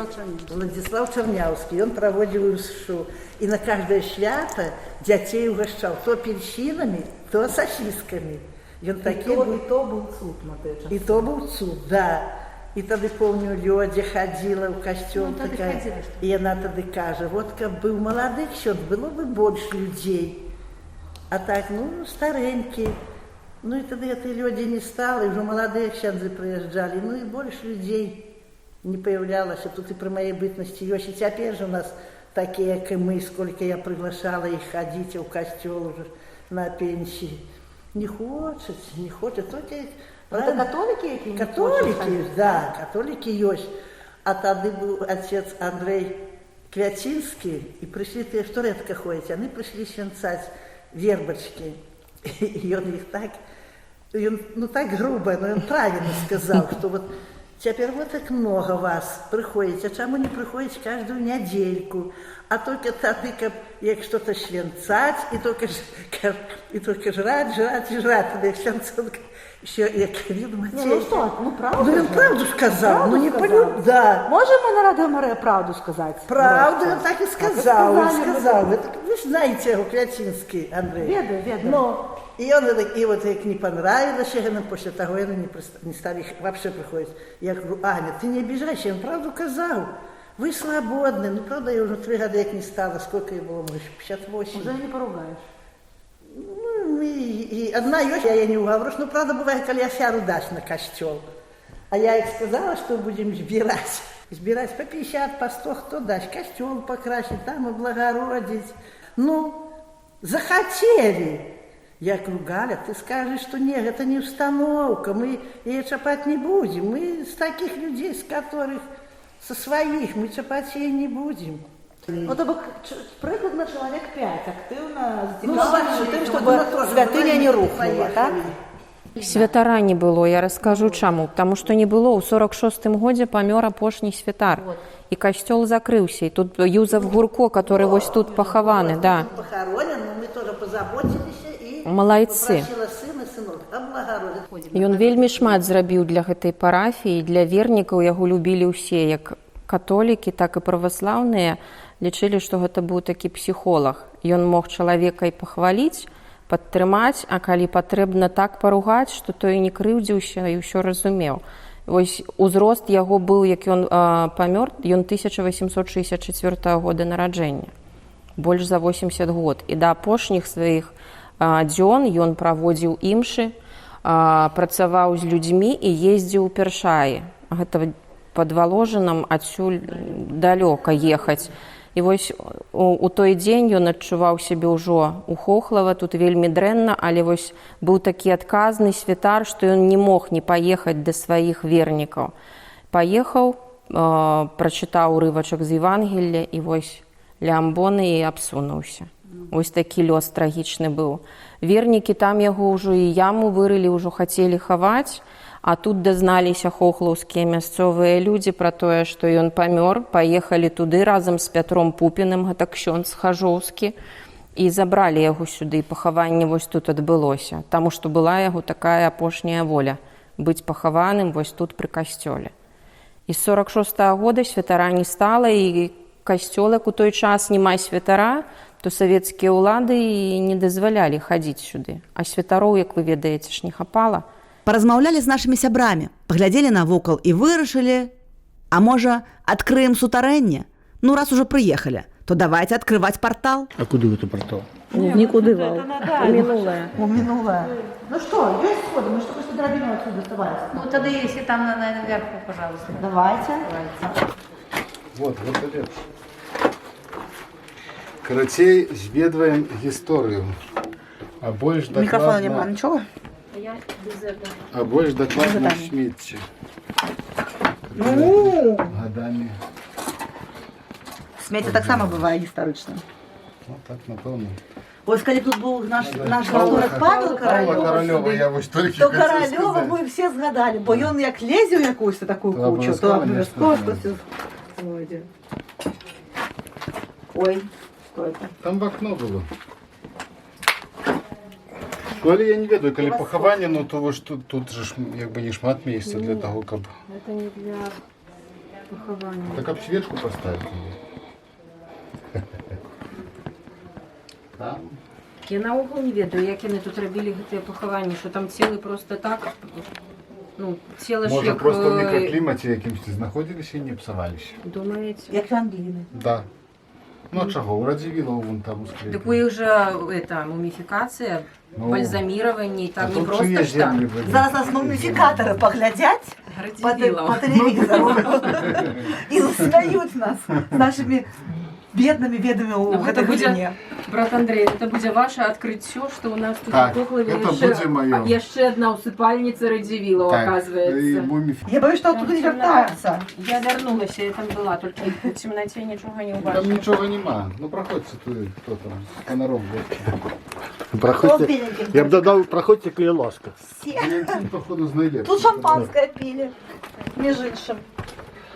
Владислав Чернявский. Он проводил шоу. И на каждое свято детей угощал то апельсинами, то сосисками. И он такие был. то был суд на той часе. И то был суд, да. И тогда, помню, Лёдя ходила в костёл такая, и она тогда каже, вот как был молодых счет, было бы больше людей. А так, ну, старенький. Ну, и тогда этой Лёди не стало, и уже молодые ксензы приезжали, ну, и больше людей не появлялось. А тут и при моей бытности есть. И теперь же у нас такие, как и мы, сколько я приглашала их ходить в костёл уже на пенсии. Не хочет, только... Это католики які? Католики, да, католики есть. А тогда был отец Андрей Квятинский, и пришли, ты что редко ходите, они пришли свинцать вербочки. И он их так, ну так грубо, но он правильно сказал, что вот теперь вот так много вас приходите, а чему не приходите каждую недельку, а только тогда, как что-то свинцать, и только жрать, тогда свинцать. Еще як видно, Ну что, ну правду? Ну він правду сказав, Правду ну не сказав? полюб, да. Можем мы на Радио Мария правду сказать? Правду Просто? він так і сказав, Так і він сказали, сказав. Ви ж знаєте його, Клятинський Андрей. Ведаю. Ну, и вот як не понравилось, после того они не стали вообще приходить. Я говорю, Аня, ты не обижайся, он правду казал. Вы свободны. Ну, правда, я уже 3 года як не стала, сколько ей было, может, 58. Уже не поругаешь. Ну, и одна есть, я не уговорюсь, но правда бывает, когда я сяду дашь на костел. А я их сказала, что будем сбирать. Сбирать по 50, по 100, кто даст, костел покрасить, там облагородить. Ну, захотели. Я говорю, Галя, ты скажешь, что нет, это не установка, мы ее чапать не будем. Мы с таких людей, с которых, со своих, мы чапать ее не будем. Ну, то бок прикладно человек 5 активно Ну, зацікавлені тим, щоб тоже святыня не рухнула, поехали. так? Святара не было, я раскажу чаму. Потому что не было, у 46-м годзе памёр апошні святар. И костёл закрылся. И тут Юзеф Гурко, который вот тут похованы, да. Он похоронен, но мы тоже позаботились и Малайцы. попросила сына и сынок облагородить. Ён вельмі шмат зрабіў для гэтай парафіі, для вернікаў яго любілі ўсе, як католікі, так і праваслаўныя, лічылі, што гэта быў такі псіхолог. Ён мог чалавека і пахваліць, падтрымаць, а калі патрэбна так паругаць, што той не крыўдзіўся і ўсё разумеў. Вось узрост яго быў, як ён памёр, ён 1864 года нараджэння, больш за 80 год. І да апошніх сваіх дзён ён праводзіў імшы, працаваў з людзьмі і ездзіў у Першаі. Гэта пад Валожынам адсюль далёка ехаць. І вось у той дзень ён адчуваў сябе ўжо у Хохлава, тут вельмі дрэнна, але вось быў такі адказны святар, што ён не мог не паехаць да сваіх вернікаў. Паехаў, прачытаў урывачак з Евангелля і вось ля амбоны і абсунуўся. Вось такі лёс трагічны быў. Вернікі там яго ўжо і яму вырылі, ўжо хацелі хаваць, а тут дазналіся хохлаўскія мясцовыя людзі пра тое, што ён памёр, паехалі туды разам з Пятром Пупіным, гэта ксёндз Хажоўскі, і забралі яго сюды, і пахаванне вось тут адбылося, таму што была яго такая апошняя воля быць пахаваным вось тут пры касцёле. І з 46-го года святара не стала, і касцёл, як у той час няма святара, то савецкія ўлады не дазвалялі хадзіць сюды. А святароў, як вы ведаеце, ж не хапала. Паразмаўлялі з нашымі сябрамі, паглядзелі навокал і вырашылі, а можа, адкрыем сутарэнне? Ну, раз уже прыехалі, то давайте открывать портал. А куды гэта портал? Никуда, вал. У мінулае. У минулое. Ну что, есть сходы? Мы что, просто дробину отсюда доставались? Ну, тогда если там наверху, пожалуйста. Давайте. Вот это. Карацей, зведваем гісторыю. А больш Микрофона нема, дакладна, ничего? а больш дакладна смецце. Ну, Гады годами. Смецце таксама бывае гістарычным. Ну так, напэўна. Вось калі тут быў наш гісторык Павел Каралёва, я вось толькі то хацеў Каралёва сказаць. мы все згадалі, бо ён як лезе ў якусь такую То кучу, то абавязкова абавязкова штосьці знойдзе. Ой, что это? Там в окно было. Ну, але я не ведаю, калі пахаванне, ну то вось тут же як бы не шмат месца для того, каб... Это не для пахавання. Так каб свечку поставить. Там. Я наогул не ведаю, як яны тут рабілі гэтыя пахаванні, що там целы просто так, ну, цела ж Можа, як... просто в мікраклімаце якімсьці знаходзіліся і не псаваліся. Думаеце? Як англіны. Да. Ну а чаго? У Радзівілаў вон там у склепе. Так у іх же муміфікацыя, Ну, бальзаміраванне, там не тут просто чые ж так. землі былі? Зараз нас муміфікатори поглядять по Радзівілаў. телевизору и засмеют нас с нашими бедными ведами у Ну, гэта этой будзе, глине. брат Андрей, гэта будзе ваше адкрыццё, што у нас тут Так, у Тухлаве это будзе маё. яшчэ одна усыпальніца Радзівілаў, Так, і оказывается. Я боюсь, что оттуда не вертаются. Я вярнулася, я там была, толькі у цемнаце нічога не Там ўбачыла. нічого нема. Ну проходьте туди, хто там, з фонаром. Кто Проходьте. беленьким? Я б додав, проходьте, коли ласка. Все. Валентин, походу, знайде. Тут шампанское пили, между іншим.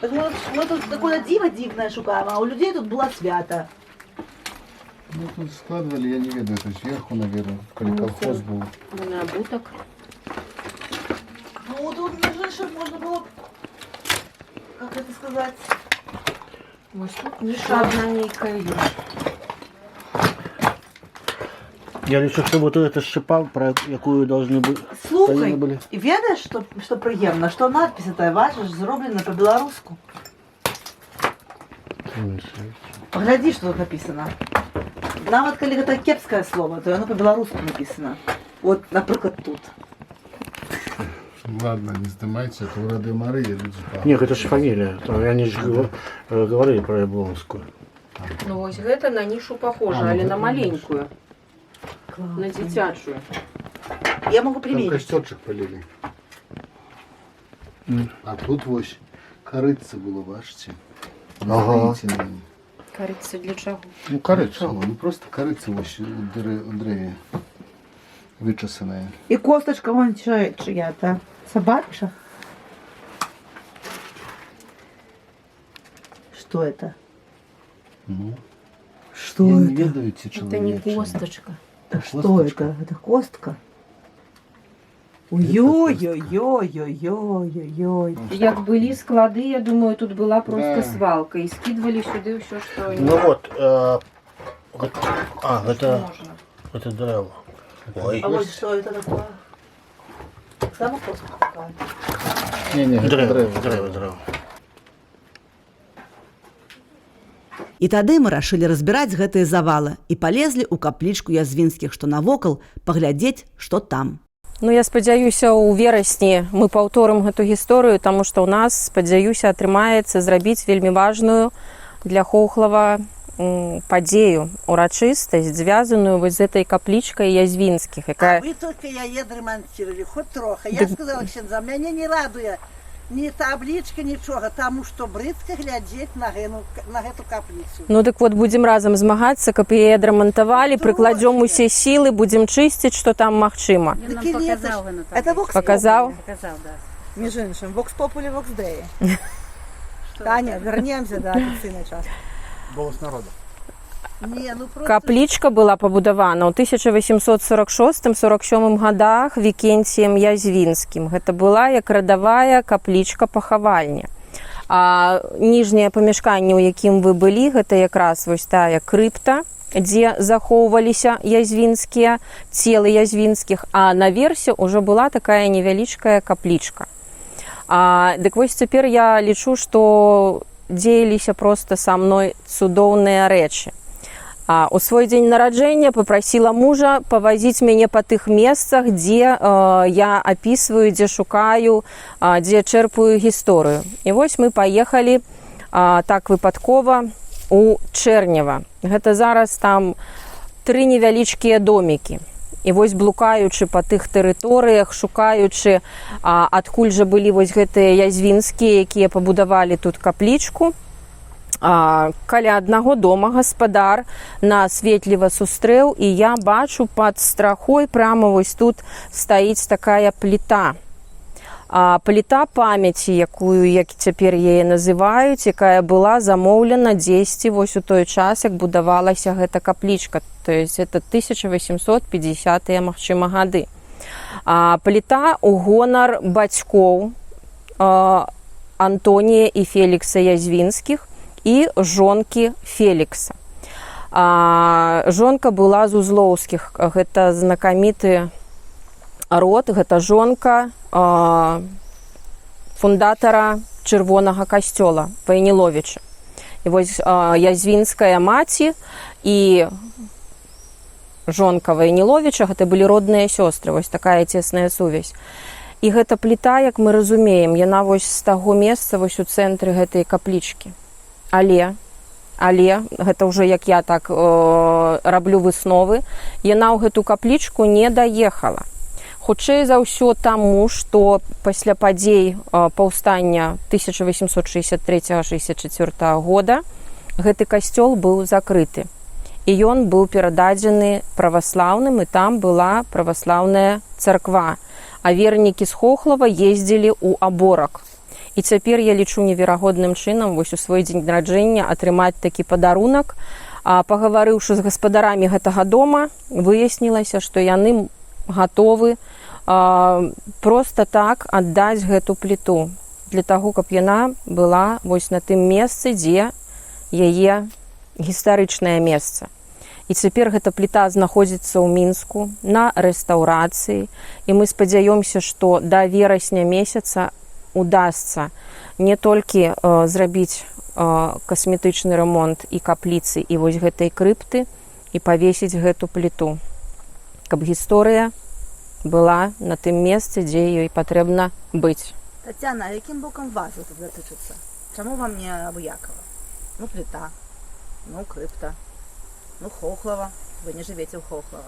Так мы тут такое диво дивное шукаем, а у людей тут было свято. Ну тут складывали, я не ведаю, то зверху, наверное, коли колхоз був. На буток. Ну тут между іншим можно было, как это сказать, Ось тут ніша одна нейкая ёсць. Я лишу, что вот это шипал, про якую должны быть. Слухай, і ведаєш, що приємно, що надпись эта, бачиш, зроблена по-білоруську. Погляди, що тут написано. Навіть коли це кепське слово, то воно по-білоруську написано. От, наприклад, тут. Ладно, не здымайте, это у Рады Марии люди. Нет, это же фамилия. Они же говорили про Яблонскую. Ну ось гэта на нішу похожа, але на маленькую, на дзіцячую. Я можу Там примірити. костерчик полили. А тут вось корыца было, бачите? Ага. Стоите на нем. Карыцца для чаго? Ну, корыца. Чего? Ну просто корыца вось у древе вычесанная. І косточка, вон чия-то. Собача? Что это? Ну, Что я не это? ведаю, ці Це не чоловіче. косточка. Да что косточка. это? Это костка? Ой-ой-ой-ой-ой-ой-ой. Як былі склады, я думаю, тут была просто Да. свалка. І скидывали сюди все, що Ну вот, это, можна. это древо. Ой. А вот что это такое? Сама костка какая? Не, Древо. І тады мы рашылі разбіраць гэтыя завалы і палезлі ў каплічку язвінскіх, што навокал, паглядзець, што там. Ну, я спадзяюся, у верасні мы паўторым гэту гісторыю, таму што ў нас, спадзяюся, атрымаецца зрабіць вельмі важную для Хохлава падзею, урачыстасць, звязаную вось з этой каплічкай язвінскіх, якая... Вы только яе ремонтировали, хоть трохи. Я сказала, ксенза, мяне не радуе ні табличка, нічога, таму што брыдка глядзець на гэту капліцу. Ну, так вот, будзем разам змагацца, каб яе адрамантавалі, прыкладзём усе сілы, будзем чысціць, што там магчыма. Так і леташ. Это Вокс Показаў? Показал, да. Между іншым, Вокс Популі, Вокс Деї. Таня, вернемся до офіційної частки. Голос народа. Не, ну просто... Каплічка была пабудавана ў 1846-47 годах Вікенціем Язвінскім. Гэта была як радавая каплічка-пахавальня. А ніжняе памяшканне, у якім вы былі, гэта якраз вось тая крыпта, дзе захоўваліся язвінскія, целы язвінскіх, а наверсе ўжо была такая невялічкая каплічка. Дык вось цяпер я лічу, што дзеяліся проста са мной цудоўныя рэчы. У свой дзень нараджэння папрасіла мужа павазіць мяне па тых месцах, дзе я апісваю, дзе шукаю, дзе чэрпаю гісторыю. І вось мы паехалі так выпадкова у Чэрнева. Гэта зараз там 3 невялічкія домікі. І вось блукаючы па тых тэрыторыях, шукаючы, адкуль жа былі вось гэтыя язвінскія, якія пабудавалі тут каплічку, каля аднаго дома гаспадар нас ветліва сустрэў, і я бачу пад страхой прямо вось тут стаіць такая пліта. Пліта памяці, якую, як цяпер яе называюць, якая была замоўлена дзесьці вось у той час, як будавалася гэта каплічка. То есть это 1850-е, магчыма, гады. Пліта ў гонар бацькоў Антонія і Фелікса Язвінскіх і жонкі Фелікса. Жонка была з Узлоўскіх. Гэта знакаміты род, гэта жонка фундатара Чырвонага касцёла Вайніловіча. І вось Язвінская маці і жонка Вайніловіча гэта былі родныя сёстры, вось такая цесная сувязь. І гэта пліта, як мы разумеем, яна вось з таго месца вось у цэнтры гэтай каплічкі. Але гэта ўжо як я так раблю высновы, яна ў гэту каплічку не даехала. Хутчэй за ўсё таму, што пасля падзей паўстання 1863-64 года гэты касцёл быў закрыты. І ён быў перададзены праваслаўным, і там была праваслаўная царква. А вернікі з Хохлава ездзілі ў Аборак. І цяпер я лічу неверагодным чынам вось у свой дзень нараджэння атрымаць такі падарунак. Пагаварыўшы з гаспадарамі гэтага дома, выяснілася, што яны гатовы проста так аддаць гэту пліту для таго, каб яна была вось на тым месцы, дзе яе гістарычнае месца. І цяпер гэта пліта знаходзіцца ў Мінску на рэстаўрацыі, і мы спадзяёмся, што да верасня месяца удасца не толькі зрабіць касметычны ремонт і капліцы, і вось гэтай крыпты, і павесіць гэту пліту, каб гісторыя была на тым месцы, дзе ёй патрэбна быць. Тацяна, а якім бокам вас гэта датычыцца? Чаму вам не абыякава? Ну, пліта, ну, крыпта, ну, Хохлава. Вы не жывеце ў Хохлава.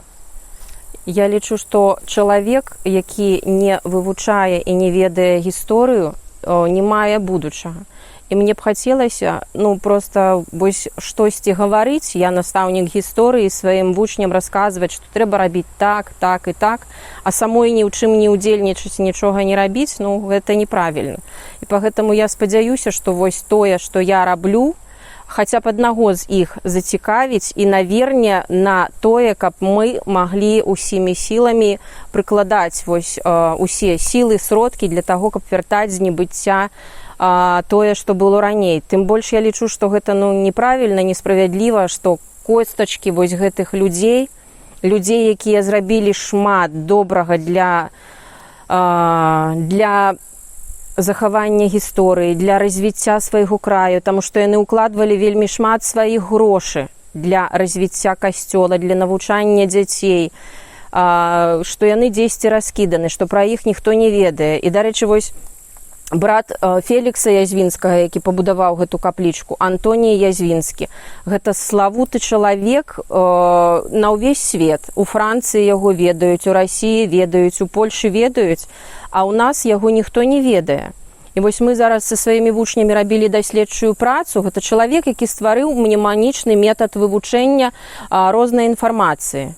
Я лічу, што чалавек, які не вывучае і не ведае гісторыю, не мае будучага. І мне б хацелася, проста вось штосьці гаварыць, я настаўнік гісторыі, сваім вучням расказваць, што трэба рабіць так, так і так, а самой ні ў чым не ўдзельнічаць, нічога не рабіць, гэта неправільна. І пагэтаму я спадзяюся, што вось тое, што я раблю, хаця б аднаго з іх зацікавіць і наверне на тое, каб мы маглі усімі сіламі прыкладаць вось усе сілы, сродкі для таго, каб вяртаць з небыцця тое, што было раней. Тым больш я лічу, што гэта неправільна, несправядліва, што костачкі вось гэтых людзей, якія зрабілі шмат добрага для захавання гісторыі, для развіцця свайго краю, таму што яны ўкладвалі вельмі шмат сваіх грошай для развіцця касцёла, для навучання дзяцей, што яны дзесьці раскіданы, што пра іх ніхто не ведае. І, дарэчы, вось брат Фелікса Язвінскага, які пабудаваў гэту каплічку, Антоній Язвінскі, гэта славуты чалавек на ўвесь свет. У Францыі яго ведаюць, у Расіі ведаюць, у Польшы ведаюць, а ў нас яго ніхто не ведае. І вось мы зараз са сваімі вучнямі рабілі даследчую працу. Гэта чалавек, які стварыў мнеманічны метад вывучэння рознай інфармацыі.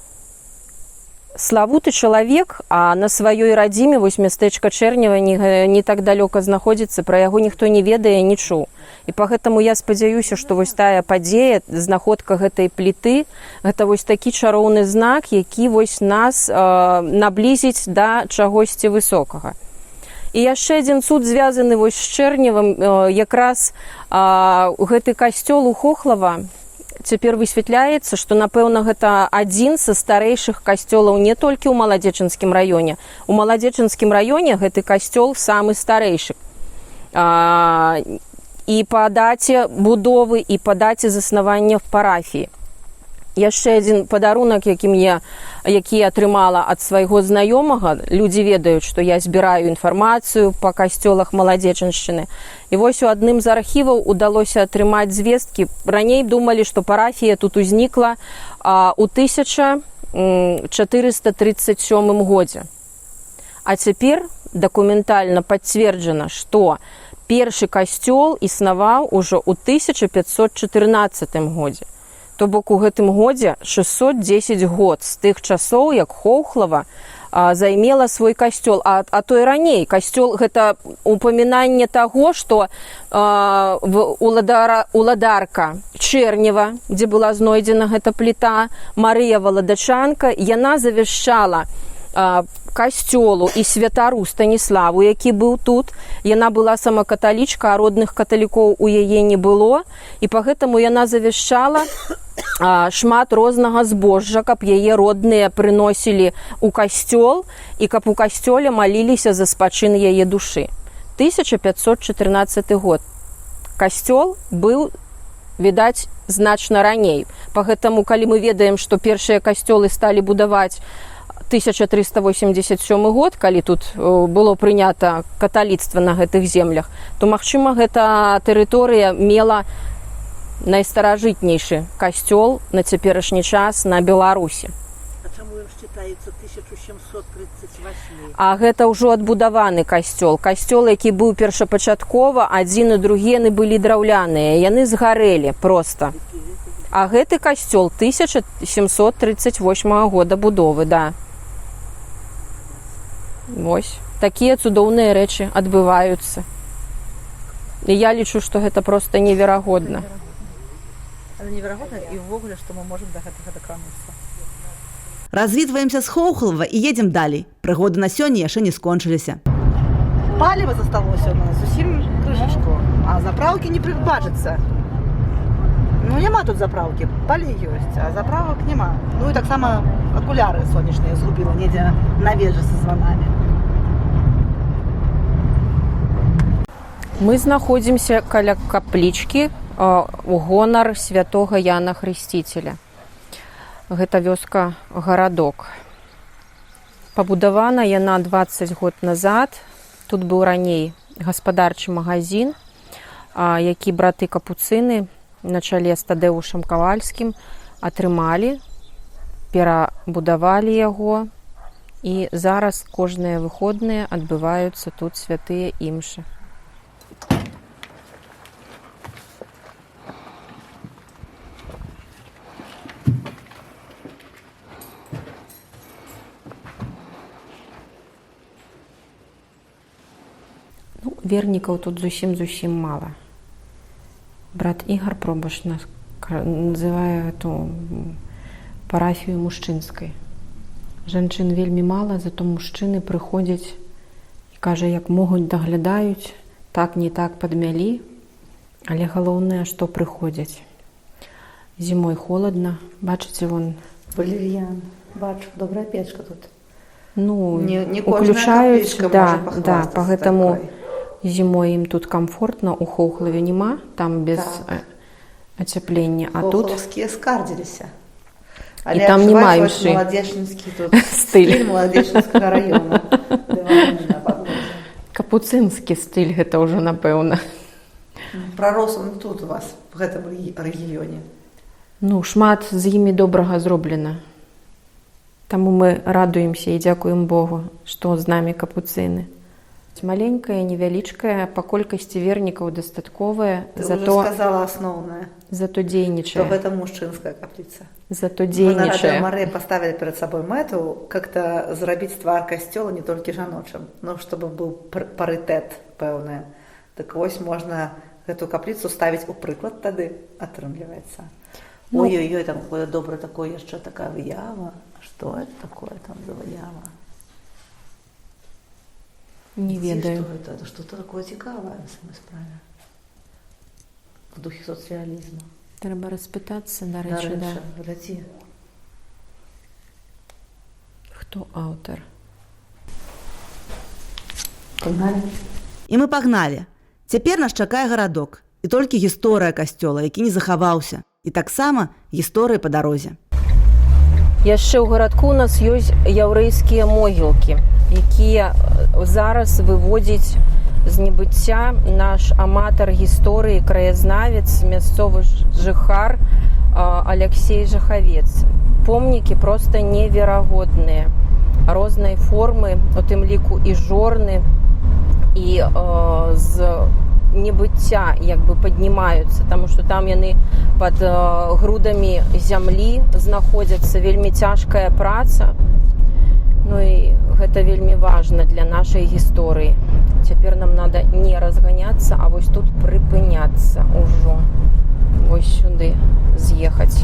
Славуты чалавек, а на сваёй радзіме, вось мястэчка Чэрнева не так далёка знаходзіцца, пра яго ніхто не ведае, не чуў. І пагэтаму я спадзяюся, што вось тая падзея, знаходка гэтай пліты, гэта вось такі чароўны знак, які вось нас наблізіць да чагосьці высокага. І яшчэ адзін цуд звязаны вось з Чэрневым, якраз гэты касцёл у Хохлава, цяпер высвятляецца, што, напэўна, гэта адзін са старэйшых касцёлаў не толькі ў Маладзечынскім раёне. У Маладзечынскім раёне гэты касцёл самы старэйшы. І па даце будовы, і па даце заснавання в парафіі. яшчэ адзін падарунак, які атрымала ад свайго знаёмага. Людзі ведаюць, што я збіраю інфармацыю па касцёлах Маладзечаншчыны. І вось у адным з архіваў удалося атрымаць звесткі. Раней думалі, што парафія тут узнікла ў 1437 годзе. А цяпер дакументальна пацверджана, што першы касцёл існаваў ужо ў 1514 годзе. То бок у гэтым годзе 610 год з тых часоў, як Хоўхлава займела свой касцёл. А то і раней. Касцёл – гэта упамінанне таго, што уладарка Чэрнева, дзе была знойдзена гэта пліта, Марыя Валадачанка, яна завяшчала касцёлу і святару Станіславу, які быў тут. Яна была сама каталічка, а родных каталікоў у яе не было. І пагэтаму яна завяшчала шмат рознага збожжа, каб яе родныя прыносілі ў касцёл і каб у касцёле маліліся за спачын яе душы. 1514 год. Касцёл быў, відаць, значна раней. Пагэтаму, калі мы ведаем, што першыя касцёлы сталі будаваць 1387 год, калі тут было прынята каталіцтва на гэтых землях, то, магчыма, гэта тэрыторыя мела найстаражытнейшы касцёл на цяперашні час на Беларусі. А чаму ён считаецца 1738? А гэта ўжо адбудаваны касцёл. Касцёл, які быў першапачаткова, адзін і другі яны былі драўляныя, яны згарэлі проста. А гэты касцёл 1738 года будовы, да. Вось. Такія цудоўныя рэчы адбываюцца. І я лічу, што гэта проста неверагодна. Але неверагодна і ўвогуле, што мы можам да гэтага дакрануцца. Развітваемся з Хоўхлава і едзем далей. Прыгоды на сёння яшчэ не скончыліся. Паліва засталося ў нас зусім крышачку, а заправкі не бачыцца. Ну, няма тут заправкі, палі ёсць, а заправак няма. Ну і таксама акуляры сонечныя згубіла недзе на вежы са званамі. Мы знаходзімся каля каплічкі у гонар святога Яна Хрысціцеля. Гэта вёска Гарадок. Пабудавана яна 20 год назад. Тут быў раней гаспадарчы магазин, які браты капуцыны на чале з Тадэушам Кавальскім атрымалі, перабудавалі яго, і зараз кожныя выходныя адбываюцца тут святыя імшы. Ну, вернікаў тут зусім мала. Брат Ігор Пробаш называе эту парафію мужчынскай. Жанчын вельмі мала, зато мужчыны прыходзяць і, кажа, як могуць даглядаюць, так не так падмялі, але галоўнае, што прыходзяць. Зімой холадна, бачыце, вон... Валер'ян, бачу, добрая печка тут. Ну, не уключаюць, да, пагэтаму зімой ім тут комфортна, у Хоўхлаве няма, там без ацяплення, а тут... Хоўхлаўскія скардзіліся. І там няма імшы. Маладзечанскі тут стыль Маладзечанскага района. Капуцынскі стыль гэта ўжо, напэўна. Прарос он тут у вас, в гэтым рэгіёне. Ну, шмат з імі добрага зроблена. Таму мы радуемся і дзякуем Богу, што з намі капуцыны. Маленькая, невялічкая, па колькасці вернікаў дастатковая, зато сказала асноўнае. Зато дзейнічае. Што гэта мужчынская капліца. Зато дзейнічае. Мары паставілі перад сабой мэту как-то зрабіць твар касцёла не толькі жаночым, но чтобы быў парытэт пэўны. Так вось можна гэту капліцу ставіць у прыклад тады, атрымліваецца. Ой-ой-ой, там какое доброе такое яшчэ такая выява. Што это такое там за выява? Не ведаю. Что это? Это что-то такое цікавае на самой справе. В духе соцреализма. Трэба распытацца, дарэчы, да. Гляди. Хто аўтар? Пагнали. І мы пагналі. Цяпер нас чакае гарадок. І толькі гісторыя касцёла, які не захаваўся. І таксама гісторыя па дарозе. Яшчэ ў гарадку у нас ёсць яўрэйскія могілкі, якія зараз выводзіць з небыцця наш аматар гісторыі, краязнавец, мясцовы жыхар Алексей Жахавец. Помнікі проста неверагодныя, рознай формы, у тым ліку і жорны, і з небыцця як бы паднімаюцца, таму што там яны пад грудамі зямлі знаходзяцца, вельмі цяжкая праца. Ну і гэта вельмі важна для нашай гісторыі. Цяпер нам надо не разганяцца, а вось тут прыпыняцца ўжо. Вось сюды з'ехаць.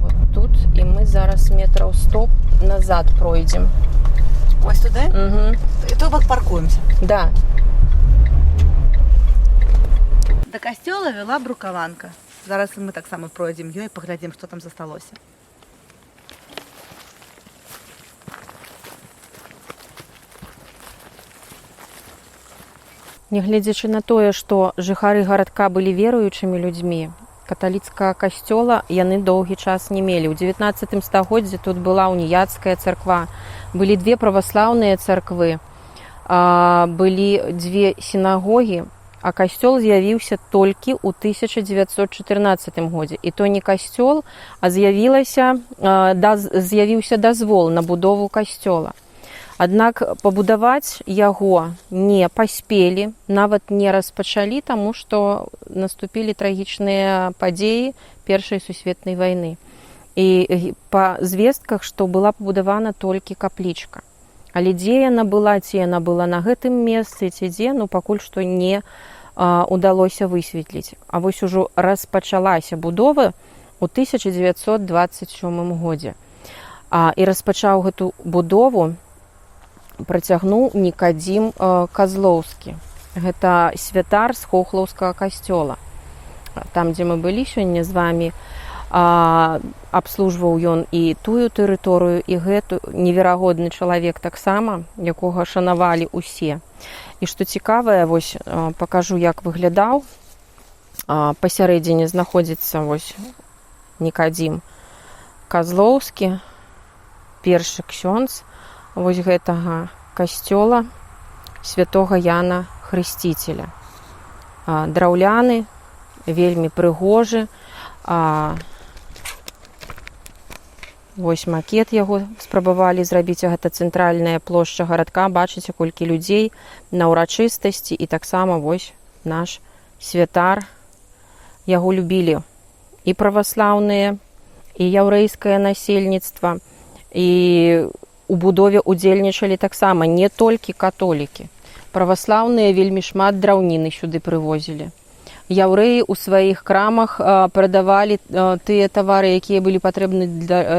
Вот тут, і мы зараз метраў 100 назад пройдзем. Ось туди? Угу. І то бок паркуємося. Да. До касцёла вела брукаванка. Зараз мы таксама пройдзем ёй і паглядзім, што там засталося. Нягледзячы на тое, што жыхары гарадка былі веруючымі людзьмі, каталіцкага касцёла яны доўгі час не мелі. У 19 стагоддзі тут была уніяцкая царква, былі две праваслаўныя царквы, былі две сінагогі, а касцёл з'явіўся толькі ў 1914 годзе. І то не касцёл, а з'явіўся дазвол на будову касцёла. Аднак пабудаваць яго не паспелі, нават не распачалі, таму што наступілі трагічныя падзеі Першай сусветнай вайны. І па звестках, што была пабудавана толькі каплічка. Але дзе яна была, ці яна была на гэтым месцы, ці дзе, ну пакуль што не удалося высветліць. А вось ужо распачалася будова ў 1927 годзе. І распачаў гэту будову, працягнуў Нікадзім Казлоўскі. Гэта святар з Хохлаўскага касцёла. Там, дзе мы былі сёння з вамі, абслужваў ён і тую тэрыторыю, і гэту. Неверагодны чалавек таксама, якога шанавалі ўсе. І што цікавае, вось пакажу, як выглядаў. Пасярэдзіне знаходзіцца вось Нікадзім Казлоўскі, першы ксёндз вось гэтага касцёла святога Яна Хрысціцеля. Драўляны, вельмі прыгожы. Вось макет яго спрабавалі зрабіць, гэта цэнтральная плошча гарадка. Бачыце, колькі людзей на ўрачыстасці, і таксама вось наш святар. Яго любілі і праваслаўныя, і яўрэйскае насельніцтва, і у будове удзельнічалі таксама не толькі католікі. Праваслаўныя вельмі шмат драўніны сюды прывозілі. Яўрэі ў сваіх крамах прадавалі тыя тавары, якія былі патрэбны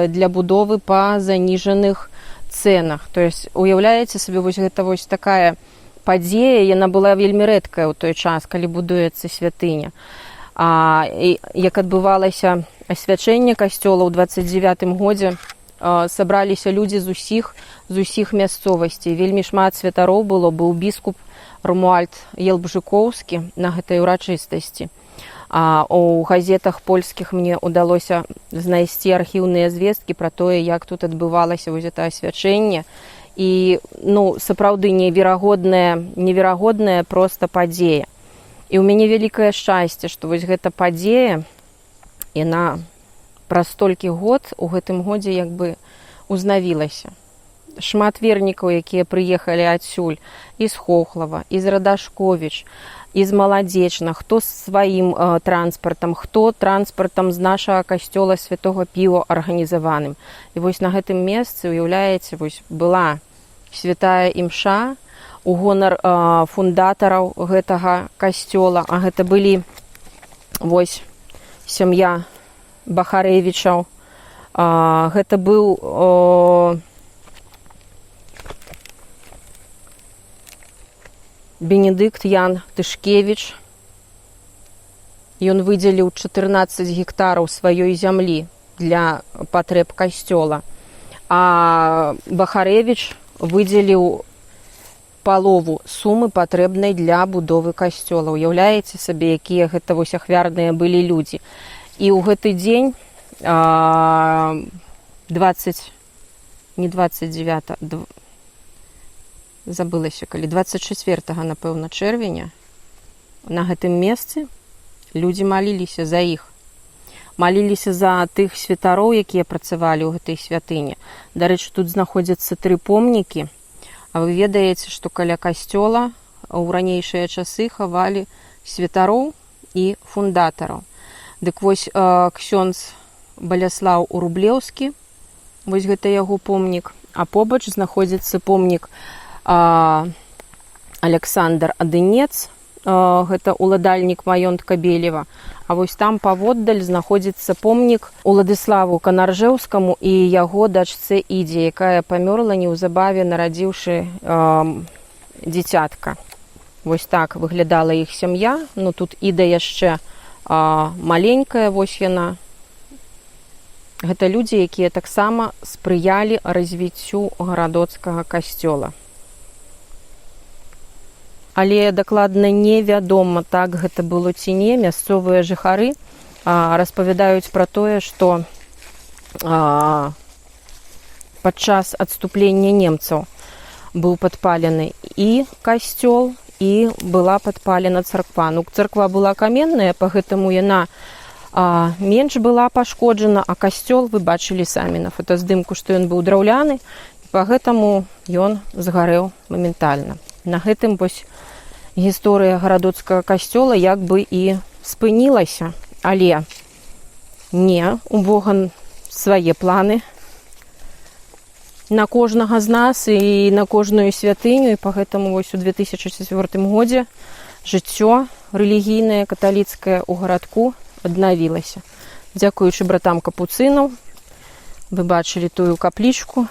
для будовы па заніжаных цэнах. То есть, уяўляеце сабе, вось гэта вось такая падзея, яна была вельмі рэдкая ў той час, калі будуецца святыня. Як адбывалася асвячэнне касцёла ў 29 годзе, сабраліся людзі з усіх мясцовасцей. Вельмі шмат святароў было, быў біскуп Румуальд Елбжыкоўскі на гэтай урачыстасці. У газетах польскіх мне ўдалося знайсці архіўныя звесткі пра тое, як тут адбывалася вось гэта асвячэнне. І, сапраўды неверагодная проста падзея. І ў мяне вялікае шчасце, што вось гэта падзея, яна праз столькі год у гэтым годзе як бы узнавілася. Шмат вернікаў, якія прыехалі адсюль і з Хохлава, і з Радашковіч, і з Маладзечна, хто з сваім транспартам, хто транспартам з нашага касцёла Святога Піва арганізаваным. І вось на гэтым месцы, уяўляеце, вось была святая імша у гонар фундатараў гэтага касцёла. А гэта былі вось сям'я Бахарэвічаў. Гэта быў Бенедыкт Ян Тышкевіч. Ён выдзеліў 14 гектараў сваёй зямлі для патрэб касцёла. А Бахарэвіч выдзеліў палову сумы патрэбнай для будовы касцёла. Уяўляеце сабе, якія гэта вось ахвярныя былі людзі. І ў гэты дзень забылася, калі 24, напэўна, чэрвеня на гэтым месцы людзі маліліся за іх. Маліліся за тых святароў, якія працавалі ў гэтай святыні. Дарэчы, тут знаходзяцца 3 помнікі. А вы ведаеце, што каля касцёла ў ранейшыя часы хавалі святароў і фундатараў. Дык вось ксёндз Баляслаў Урублеўскі, вось гэта яго помнік, а побач знаходзіцца помнік Аляксандр Адынец, гэта уладальнік маёнтка Белева. А вось там паводдаль знаходзіцца помнік Уладыславу Канаржэўскаму і яго дачцэ Ідзе, якая памёрла неўзабаве, нарадзіўшы дзіцятка. Вось так выглядала іх сям'я. Ну тут Іда яшчэ маленькая, вось яна. Гэта людзі, якія таксама спрыялі развіццю гарадоцкага касцёла. Але дакладна невядома, так гэта было ці не. Мясцовыя жыхары распавядаюць пра тое, што падчас адступлення немцаў быў падпалены і касцёл, і была падпалена царква. Ну, царква была каменная, па гэтаму яна менш была пашкоджана, а касцёл вы бачылі самі на фотаздымку, што ён быў драўляны, па гэтаму ён згарэў моментальна. На гэтым вось гісторыя гарадоцкага касцёла як бы і спынілася, але не, у Бога свае планы на кожнага з нас і на кожную святыню, і па гэтаму вось у 2004 годзе жыццё рэлігійнае каталіцкае ў гарадку аднавілася. Дзякуючы братам капуцынаў вы бачылі тую каплічку,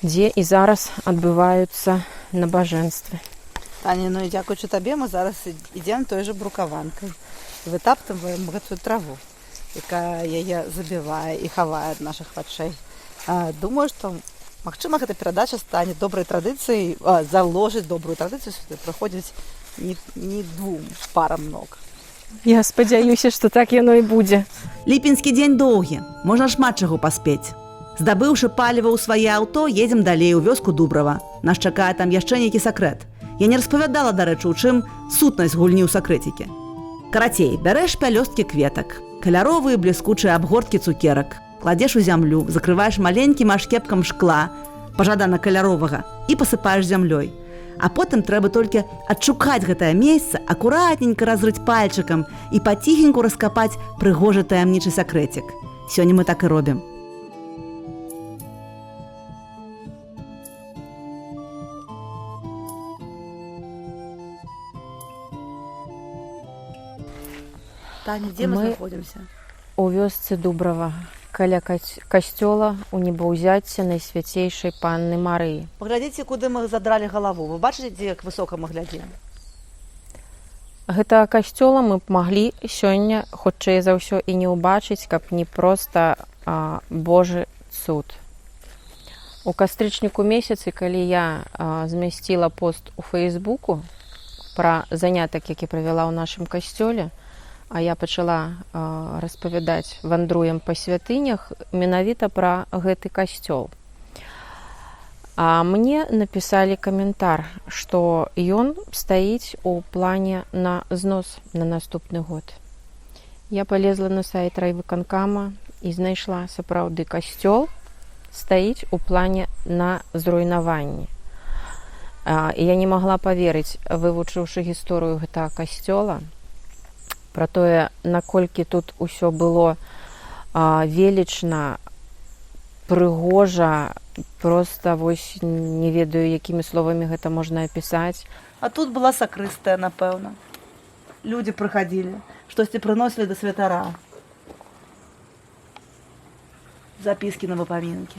дзе і зараз адбываюцца набажэнствы. Таня, ну і дзякуючы табе мы зараз ідзем той жа брукаванкай. Вытаптываем гэтую траву, якая яе забівае і хавае ад нашых вачэй. Думаю, што, магчыма, гэта перадача стане добрай традыцыяй, заложыць добрую традыцыю, сюды прыходзіць не 2 парам ног. Я спадзяюся, што так яно і будзе. Ліпенскі дзень доўгі, можна шмат чаго паспець. Здабыўшы паліва ў свае аўто, едзем далей у вёску Дубрава. Нас чакае там яшчэ нейкі сакрэт. Я не распавядала, дарэчы, у чым сутнасць гульні ў сакрэцікі. Карацей, бярэш пялёсткі кветак, каляровыя бліскучыя абгорткі цукерак, кладзеш у зямлю, закрываеш маленькім ашкепкам шкла, пажадана каляровага, і пасыпаеш зямлёй. А потым трэба толькі адшукаць гэтае месца, акуратненька разрыць пальчыкам і паціхеньку раскапаць прыгожы таямнічы сакрэцік. Сёння мы так і робім. Таня, дзе мы знаходзімся? У вёсцы Дубрава, каля касцёла у небаўзяцця Найсвяцейшай Панны Марыі. Паглядзіце, куды мы задралі галаву. Вы бачыце, як высока мы глядзім? Гэтага касцёла мы б маглі сёння, хутчэй за ўсё, і не ўбачыць, каб не проста Божы цуд. У кастрычніку месяцы, калі я змясціла пост у Фейсбуку пра занятак, які правяла ў нашым касцёле, а я пачала распавядаць вандруем па святынях менавіта пра гэты касцёл. А мне напісалі каментар, што ён стаіць у плане на знос на наступны год. Я палезла на сайт райвыканкама і знайшла сапраўды касцёл стаіць у плане на зруйнаванне. І я не магла паверыць, вывучыўшы гісторыю гэтага касцёла, пра тое, наколькі тут усё было велічна, прыгожа, проста вось не ведаю, якімі словамі гэта можна апісаць. А тут была сакрыстая, напэўна. Людзі прыхадзілі, штосьці прыносілі да святара. Запіскі на выпамінкі.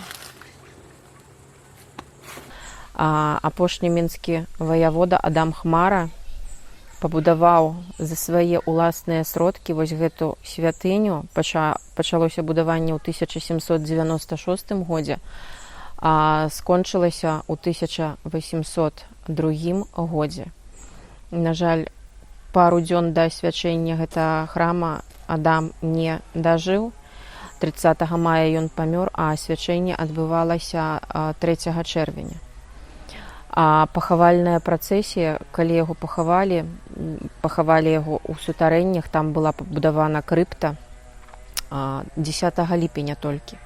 Апошні мінскі ваявода Адам Хмара пабудаваў за свае ўласныя сродкі вось гэту святыню. Пачалося будаванне ў 1796 годзе, а скончылася ў 1802 годзе. На жаль, пару дзён да асвячэння гэтага храма Адам не дажыў. 30 мая ён памёр, а асвячэнне адбывалася 3 чэрвеня. А пахавальная працэсія, калі яго пахавалі яго ў сутарэннях, там была пабудавана крыпта 10 ліпеня толькі.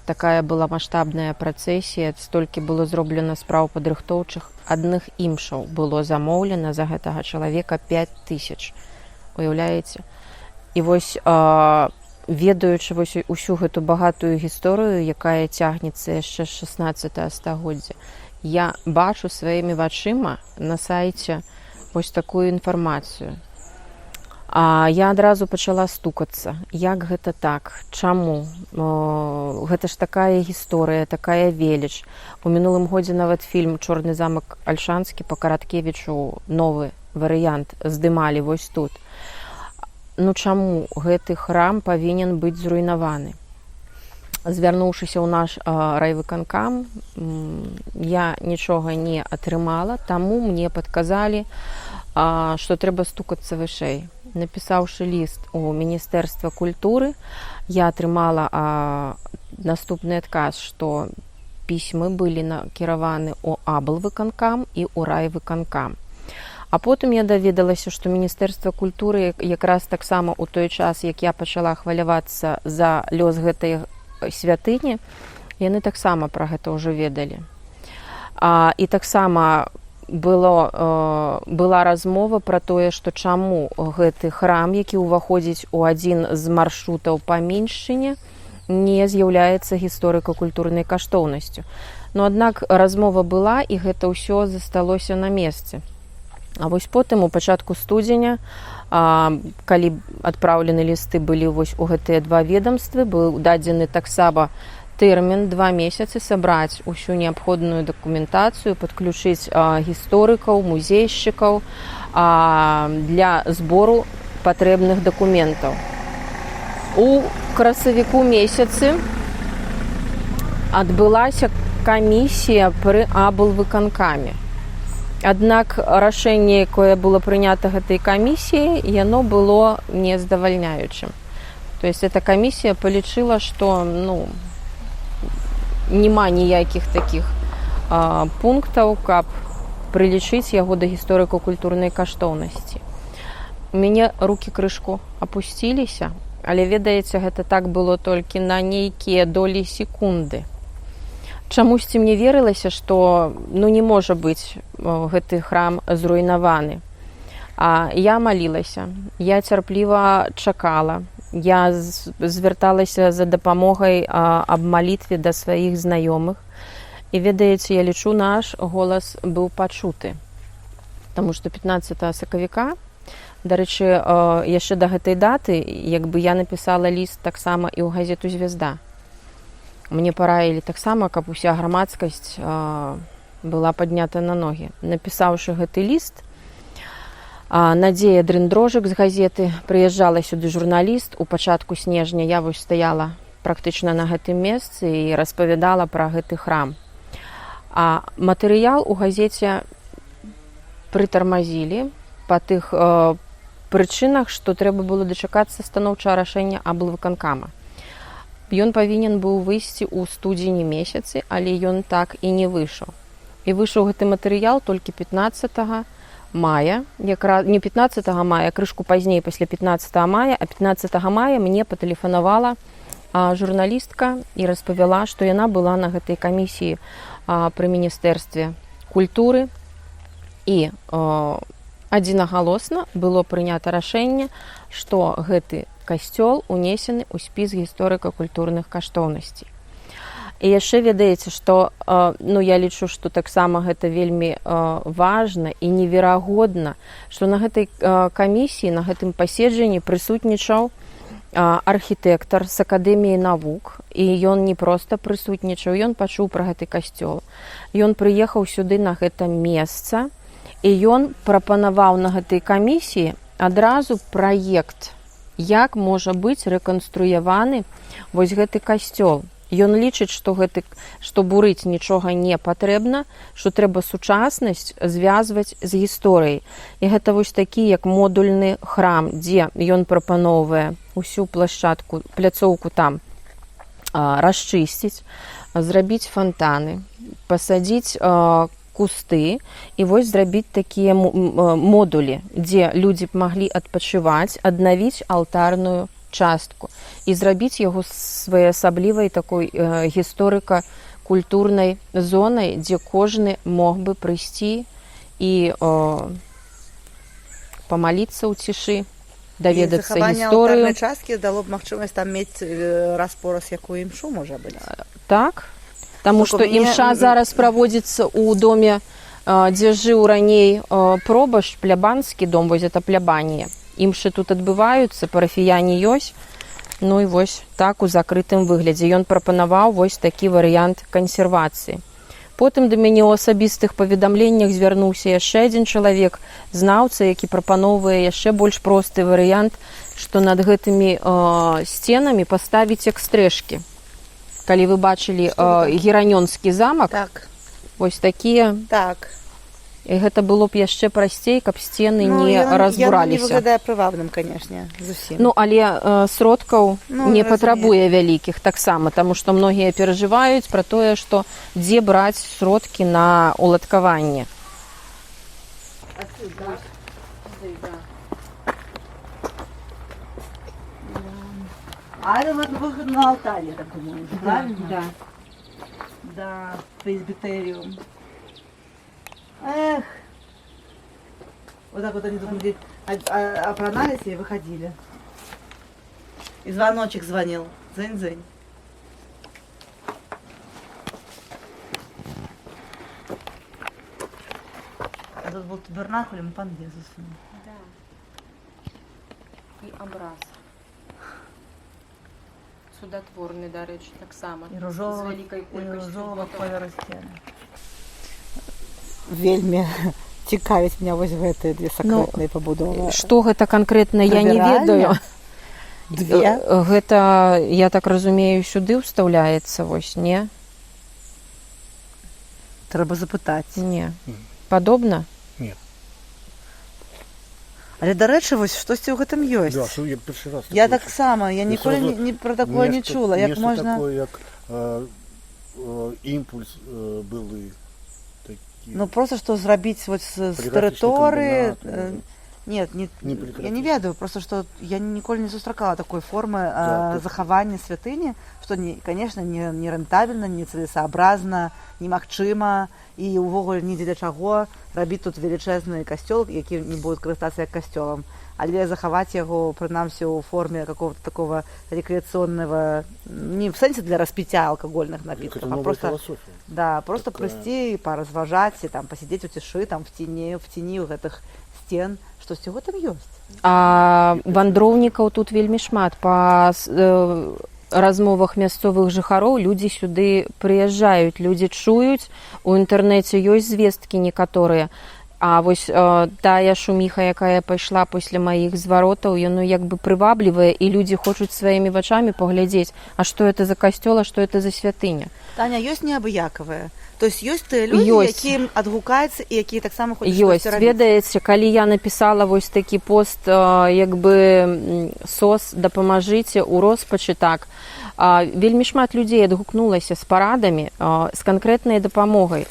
Такая была маштабная працэсія, столькі было зроблена спраў падрыхтоўчых, адных імшаў было замоўлена за гэтага чалавека 5000. Уяўляеце? І вось, ведаючы вось усю гэту багатую гісторыю, якая цягнецца яшчэ з 16 стагоддзя, я бачу сваімі вачыма на сайце вось такую інфармацыю. Я адразу пачала стукацца, як гэта так, чаму? Гэта ж такая гісторыя, такая веліч. У мінулым годзе нават фільм «Чорны замак Альшанскі» па Караткевічу новы варыянт здымалі вось тут. Ну чаму гэты храм павінен быць зруйнаваны? Звярнуўшыся ў наш райвыканкам, я нічога не атрымала, таму мне падказалі, што трэба стукацца вышэй. Напісаўшы ліст у Міністэрства культуры, я атрымала наступны адказ, што пісьмы былі накіраваны ў аблвыканкам і ў райвыканкам. А потым я даведалася, што Міністэрства культуры якраз таксама ў той час, як я пачала хвалявацца за лёс гэтай святыні, яны таксама пра гэта ўжо ведалі. І таксама была размова пра тое, што чаму гэты храм, які ўваходзіць у адзін з маршрутаў па Міншчыне, не з'яўляецца гісторыка-культурнай каштоўнасцю. Но аднак размова была, і гэта ўсё засталося на месцы. А вось потым, у пачатку студзеня, калі адпраўлены лісты былі вось у гэтыя два ведамствы, быў дадзены таксама тэрмін 2 месяцы сабраць усю неабходную дакументацыю, падключыць гісторыкаў, музейшчыкаў для збору патрэбных дакументаў. У красавіку месяцы адбылася камісія пры аблвыканкаме. Аднак рашэнне, якое было прынята гэтай камісіяй, яно было нездавальняючым. То есть эта камісія палічыла, што няма ніякіх такіх пунктаў, каб прылічыць яго да гісторыка-культурнай каштоўнасці. У мяне рукі крышку апусціліся, але, ведаеце, гэта так было толькі на нейкія долі секунды. Чамусьці мне верылася, што не можа быць гэты храм зруйнаваны. Я малілася, я цярпліва чакала, я звярталася за дапамогай аб малітве да сваіх знаёмых. І, ведаеце, я лічу, наш голас быў пачуты. Таму што 15 сакавіка, дарэчы, яшчэ да гэтай даты, я напісала ліст таксама і ў газету «Звезда». Мне параілі таксама, каб уся грамадскасць была паднята на ногі. Напісаўшы гэты ліст, Надзея Дрындрожык з газеты прыязджала сюды журналіст. У пачатку снежня я вось стаяла практычна на гэтым месцы і распавядала пра гэты храм. А матэрыял у газеце прытармазілі па тых прычынах, што трэба было дачакацца станоўчага рашэння аблвыканкама. Ён павінен быў выйсці ў студзені месяцы, але ён так і не выйшаў. І выйшаў гэты матэрыял толькі 15 мая, не 15 мая, крышку пазней пасля 15 мая, а 15 мая мне патэлефанавала журналістка і распавяла, што яна была на гэтай камісіі пры Міністэрстве культуры, і адзінагалосна было прынята рашэнне, што гэты касцёл унесены ў спіс гісторыка-культурных каштоўнасцей. І яшчэ ведаеце, што я лічу, што таксама гэта вельмі важна і неверагодна, што на гэтай камісіі, на гэтым паседжанні прысутнічаў архітэктар з Акадэміі навук, і ён не проста прысутнічаў, ён пачуў пра гэты касцёл. Ён прыехаў сюды на гэта месца, і ён прапанаваў на гэтай камісіі адразу праект, як можа быць рэканструяваны вось гэты касцёл. Ён лічыць, што бурыць нічога не патрэбна, што трэба сучаснасць звязваць з гісторыяй. І гэта вось такі, як модульны храм, дзе ён прапаноўвае усю пляцоўку там расчысціць, зрабіць фонтаны, пасадзіць кусты і вось зрабіць такія модулі, дзе людзі б маглі адпачываць, аднавіць алтарную частку і зрабіць яго своеасаблівай такой гісторыка-культурнай зонай, дзе кожны мог бы прыйсці і памаліцца ў цішы, даведацца гісторыю. Захаванне часткі дало б магчымасць там мець раз-пораз якую імшу, можа быць. Так, таму што імша зараз праводзіцца ў доме, дзе жыў раней пробашч, плябанскі дом, вось это плябанія. Імшы тут адбываюцца, парафіяне ёсць, ну і вось так у закрытым выглядзе. Ён прапанаваў вось такі варыянт кансервацыі. Потым да мяне ў асабістых паведамленнях звярнуўся яшчэ адзін чалавек, знаўца, які прапаноўвае яшчэ больш просты варыянт, што над гэтымі сценамі паставіць экстрэшкі. Калі вы бачылі Геранёнскі замак, Так. вось такія, Так. і гэта было б яшчэ прасцей, каб сцены не Яно не разбураліся. выглядае прывабным, канешне, зусім. Ну, але сродкаў не разумею. патрабуе вялікіх таксама, таму што многія перажываюць пра тое, што дзе браць сродкі на уладкаванне. А это вот выход на алтарь, я так думаю, правильно? Да. Да, презбитериум. Эх. Вот так вот они тут опронались и выходили. И звоночек звонил. Дзынь-дзынь. А тут был табернакулем пан Езусом. І абраз. Судатворны, дарэчы, таксама. І ружового, з вялікай колькасцю колеру сцены. Вельмі цікавіць меня вось гэтыя две сакрэтныя пабудовы. Што гэта канкрэтна, я не ведаю. Две? Гэта, я так разумею, сюды ўстаўляецца, вось, не? Трэба запытаць. Не. Падобна? Але, дарэчы, вось штосьці ў гэтым ёсць. Да, що я перший раз Я такое так само, я ніколі не про такое не чула. Як нешта можна... такое, як імпульс були такі. Ну, просто што зрабіць вот з Пригратычны тэрыторыі... камбінат, Нет, Не я не ведаю, просто что я ніколі не сустракала такой формы захавання святыні, што, конечно, не рэнтабельна, не целесообразна, немагчыма, і ўвогуле ні дзеля чаго рабіць тут велічэзны касцёл, які не будет карыстацца як касцёлам, але захаваць яго, прынамсі, у форме какого-то такого рекреационного, не в сэнсе для распіцця алкогольных напітков, а просто, да, просто прыйсці, паразважаць, і там пасядзець у цішы, там в тіні ў гэтых сцен, штосьці ў гэтым ёсць. А вандроўнікаў тут вельмі шмат. Па размовах мясцовых жыхароў людзі сюды прыязджаюць, людзі чуюць, у інтэрнэце ёсць звесткі некаторыя. А вось тая шуміха, якая пайшла пасля маіх зваротаў, яно як бы прываблівае, і людзі хочуць сваімі вачамі паглядзець, а што это за касцёл, а што это за святыня. Таня, ёсць неабыякавыя. То есть ёсць тыя людзі, якім адгукаецца і якія таксама хочуць ёсць, ведаеце, калі я напісала вось такі пост, як бы сос дапамажыце ў роспачы, так, вельмі шмат людзей адгукнулася з парадамі, з канкрэтнай дапамогай.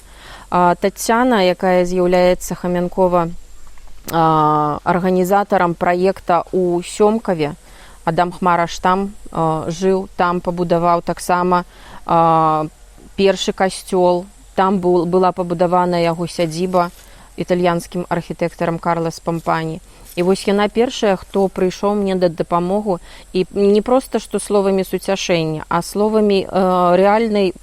Тацяна, якая з'яўляецца Хамянкова арганізатарам праекта ў Сёмкаве, Адам Хмараш там жыў, там пабудаваў таксама першы касцёл, там была пабудавана яго сядзіба італьянскім архітэктарам Карлес Пампані. І вось яна першая, хто прыйшоў мне да дапамогу, і не проста што словамі суцяшэння, а словамі рэальнай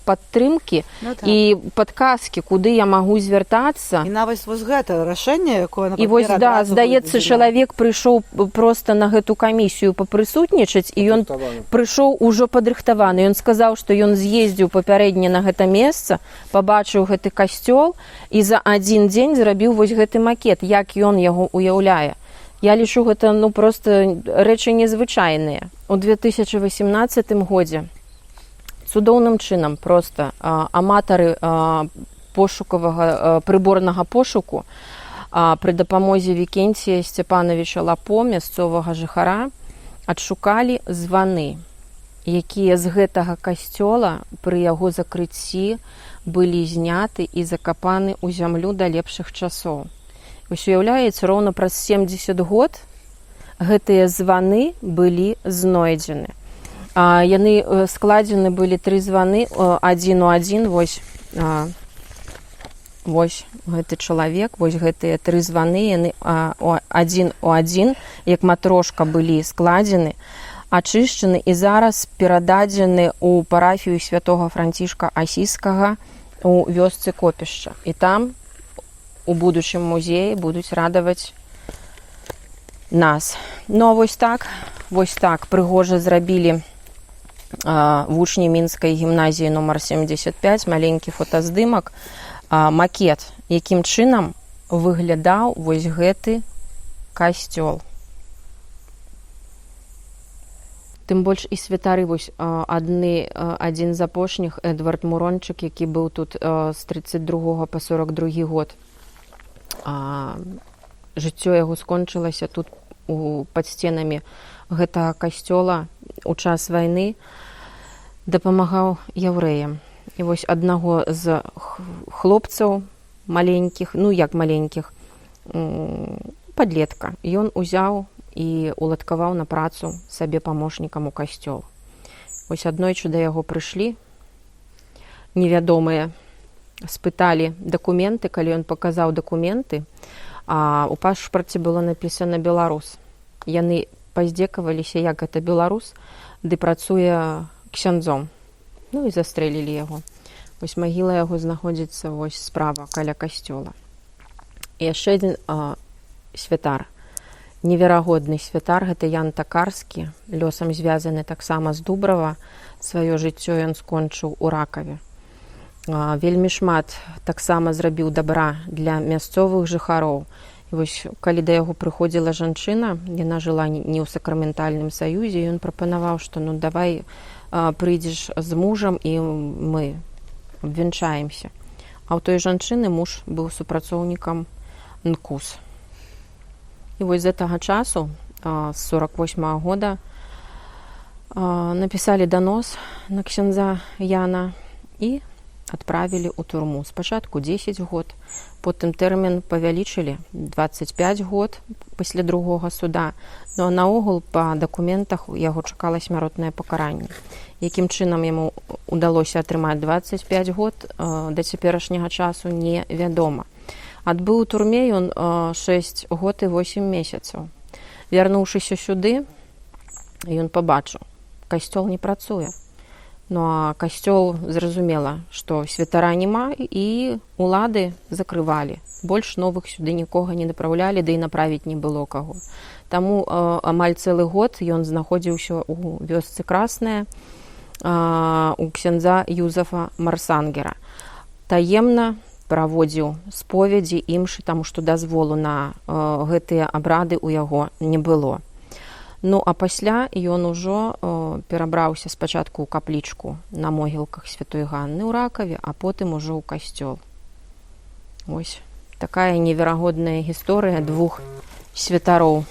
падтрымкі і падказкі, куды я магу звяртацца. І нават вось гэта рашэнне, якое... І вось, да, здаецца, чалавек прыйшоў проста на гэту камісію папрысутнічаць, і ён прыйшоў ужо падрыхтаваны. Ён сказаў, што ён з'ездзіў папярэдне на гэта месца, пабачыў гэты касцёл і за адзін дзень зрабіў вось гэты макет, як ён яго уяўляе. Я лічу, гэта, ну, проста рэчы незвычайныя. У 2018 годзе цудоўным чынам проста аматары прыборнага пошуку пры дапамозе Вікенція Сцепановича Лапо, мясцовага жыхара, адшукалі званы, якія з гэтага касцёла пры яго закрыцці былі зняты і закапаны ў зямлю да лепшых часоў. Вось уяўляеце, роўна праз 70 год гэтыя званы былі знойдзены. Яны складзены былі 3 званы адзін у адзін, вось гэты чалавек, вось гэтыя 3 званы, яны адзін у адзін, як матрошка былі складзены, ачышчаны і зараз перададзены ў парафію святога Францішка Асійскага у вёсцы Копішча. І там у будучым музеі будуць радаваць нас. Ну, вось так прыгожа зрабілі вучні мінскай гімназіі нумар 75, маленькі фотаздымак, макет, якім чынам выглядаў вось гэты касцёл. Тым больш і святары, вось адзін з апошніх, Эдвард Мурончык, які быў тут з 32 па 42 год. Жыццё яго скончылася тут пад сценамі гэтага касцёла у час вайны, дапамагаў яўрэям. І вось аднаго з хлопцаў маленькіх, ну як маленькіх, падлетка, ён узяў і уладкаваў на працу сабе памочнікам у касцёл. Вось аднойчы да яго прыйшлі невядомыя, спыталі дакументы, калі ён паказаў дакументы, а у пашпарце было напісана «Беларус». Яны паздзекаваліся, як гэта беларус, ды працуе ксяндзом. Ну і застрэлілі яго. Вось магіла яго знаходзіцца вось справа каля касцёла. І яшчэ адзін святар, неверагодны святар, гэта Ян Такарскі, лёсам звязаны таксама з Дубрава. Сваё жыццё ён скончыў у Ракаве. Вельмі шмат таксама зрабіў дабра для мясцовых жыхароў. І вось калі да яго прыходзіла жанчына, яна жыла не ў сакраментальным саюзе, ён прапанаваў, што ну давай прыйдзеш з мужам і мы абвянчаемся. А ў той жанчыны муж быў супрацоўнікам НКУС. І вось з гэтага часу, з 48-го года, напісалі данос на ксяндза Яна і адправілі ў турму. Спачатку 10 год, потым тэрмін павялічылі 25 год пасля другога суда. Ну а наогул па дакументах яго чакала смяротнае пакаранне. Якім чынам яму удалося атрымаць 25 год да цяперашняга часу невядома. Адбыў у турме ён 6 год і 8 месяцаў. Вярнуўшыся сюды, ён пабачыў, касцёл не працуе. Ну а касцёл зразумела, што святара няма і улады закрывалі. Больш новых сюды нікога не напраўлялі, да і направіць не было каго. Таму амаль цэлы год ён знаходзіўся у вёсцы Красная у ксяндза Юзафа Марсангера. Таемна праводзіў споведзі, імшы, таму што дазволу на гэтыя абрады ў яго не было. Ну, а пасля ён ужо перабраўся спачатку ў каплічку на могілках святой Ганны ў Ракаве, а потым ужо ў касцёл. Ось такая неверагодная гісторыя двух святароў.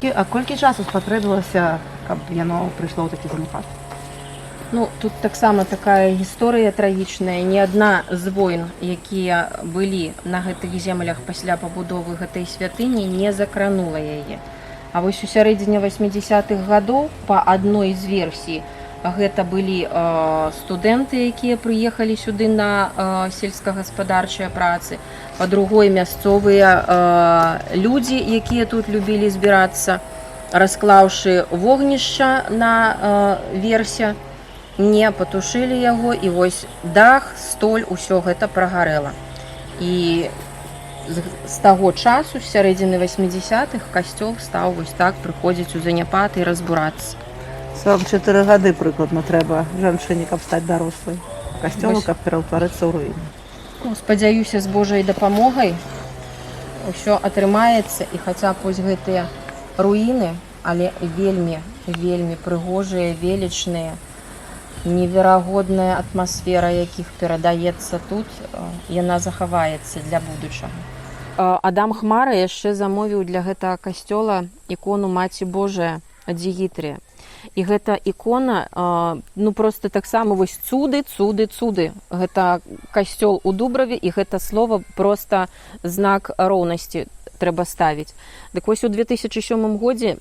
А колькі часу спатрэбілася, каб яно прыйшло ў такі заняпад? Ну, тут таксама такая гісторыя трагічная. Ні адна з войн, якія былі на гэтых землях пасля пабудовы гэтай святыні, не закранула яе. А вось у сярэдзіне 80-х гадоў, па адной з версій, гэта былі студэнты, якія прыехалі сюды на сельскагаспадарчыя працы, па другой мясцовыя людзі, якія тут любілі збірацца, расклаўшы вогнішча на версе, не патушылі яго, і вось дах, столь, усё гэта прагарэла. І з таго часу, з сярэдзіны 80-х, касцёл стаў вось так прыходзіць у заняпад і разбурацца. 44 гады прыкладна трэба жанчыне, каб стаць дарослай. Касцёлу, каб пераўтварыцца ў руіну. Ну, спадзяюся, з Божай дапамогай усё атрымаецца, і хаця б вось гэтыя руіны, але вельмі, вельмі прыгожыя, велічныя, неверагодная атмасфера, якіх перадаецца тут, яна захаваецца для будучага. Адам Хмара яшчэ замовіў для гэтага касцёла ікону Маці Божая Адзігітрыя. І гэта ікона, ну просто таксама вось цуды. Гэта касцёл у Дубраве, і гэта слово просто знак роўнасці трэба ставіць. Дык вось у 2007 годзе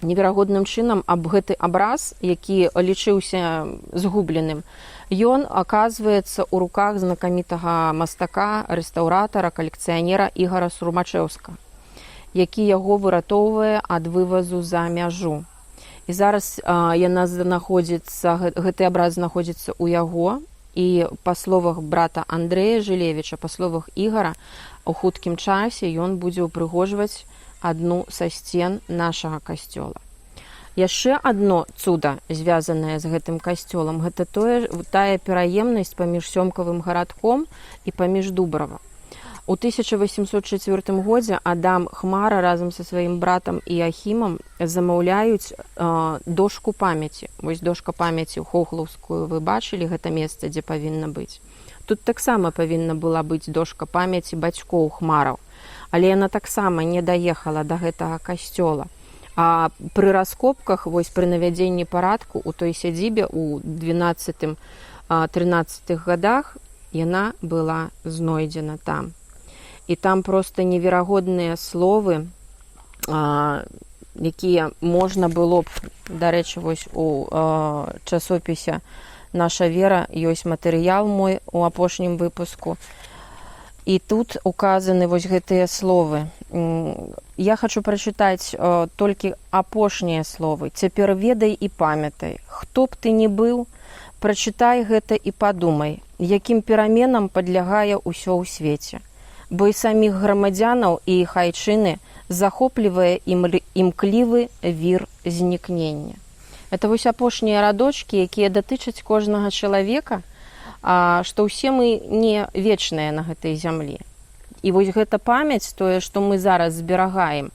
неверагодным чынам аб гэты абраз, які лічыўся згубленым, ён аказваецца ў руках знакамітага мастака, рэстаўратара, калекцыянера Ігара Сурмачэўска, які яго выратоўвае ад вывазу за мяжу. І зараз гэты абраз знаходзіцца ў яго, і па словах брата Андрэя Жылевіча, па словах Ігара, у хуткім часе ён будзе ўпрыгожваць адну са сцен нашага касцёла. Яшчэ адно цуда, звязанае з гэтым касцёлам, гэта тая пераемнасць паміж Сёмкавым гарадком і паміж Дубрава. У 1804 годзе Адам Хмара разам са сваім братам Іахімам замаўляюць дошку памяці. Вось дошка памяці ў Хохлаўскую вы бачылі гэта месца, дзе павінна быць. Тут таксама павінна была быць дошка памяці бацькоў Хмараў, але яна таксама не даехала да гэтага касцёла. А пры раскопках, вось пры навядзенні парадку у той сядзібе ў 12-13 гадах яна была знойдзена там. І там проста неверагодныя словы, якія можна было б, дарэчы, вось у часопісе «Наша вера» ёсць матэрыял мой у апошнім выпуску. І тут указаны вось гэтыя словы. Я хочу прачытаць толькі апошнія словы. «Цяпер ведай і памятай, хто б ты ні быў, прачытай гэта і падумай, якім пераменам падлягае ўсё ў свеце. Бо і саміх грамадзянаў і іх айчыны захоплівае імклівы вір знікнення». Это вось апошнія радочкі, якія датычаць кожнага чалавека, што ўсе мы не вечныя на гэтай зямлі. І вось гэта памяць, тое, што мы зараз зберагаем,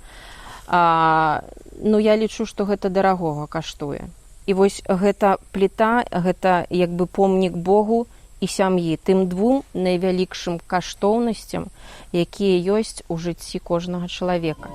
ну я лічу, што гэта дарагога каштуе. І вось гэта пліта, гэта як бы помнік Богу і сям'і, тым двум найвялікшым каштоўнасцям, якія ёсць у жыцці кожнага чалавека.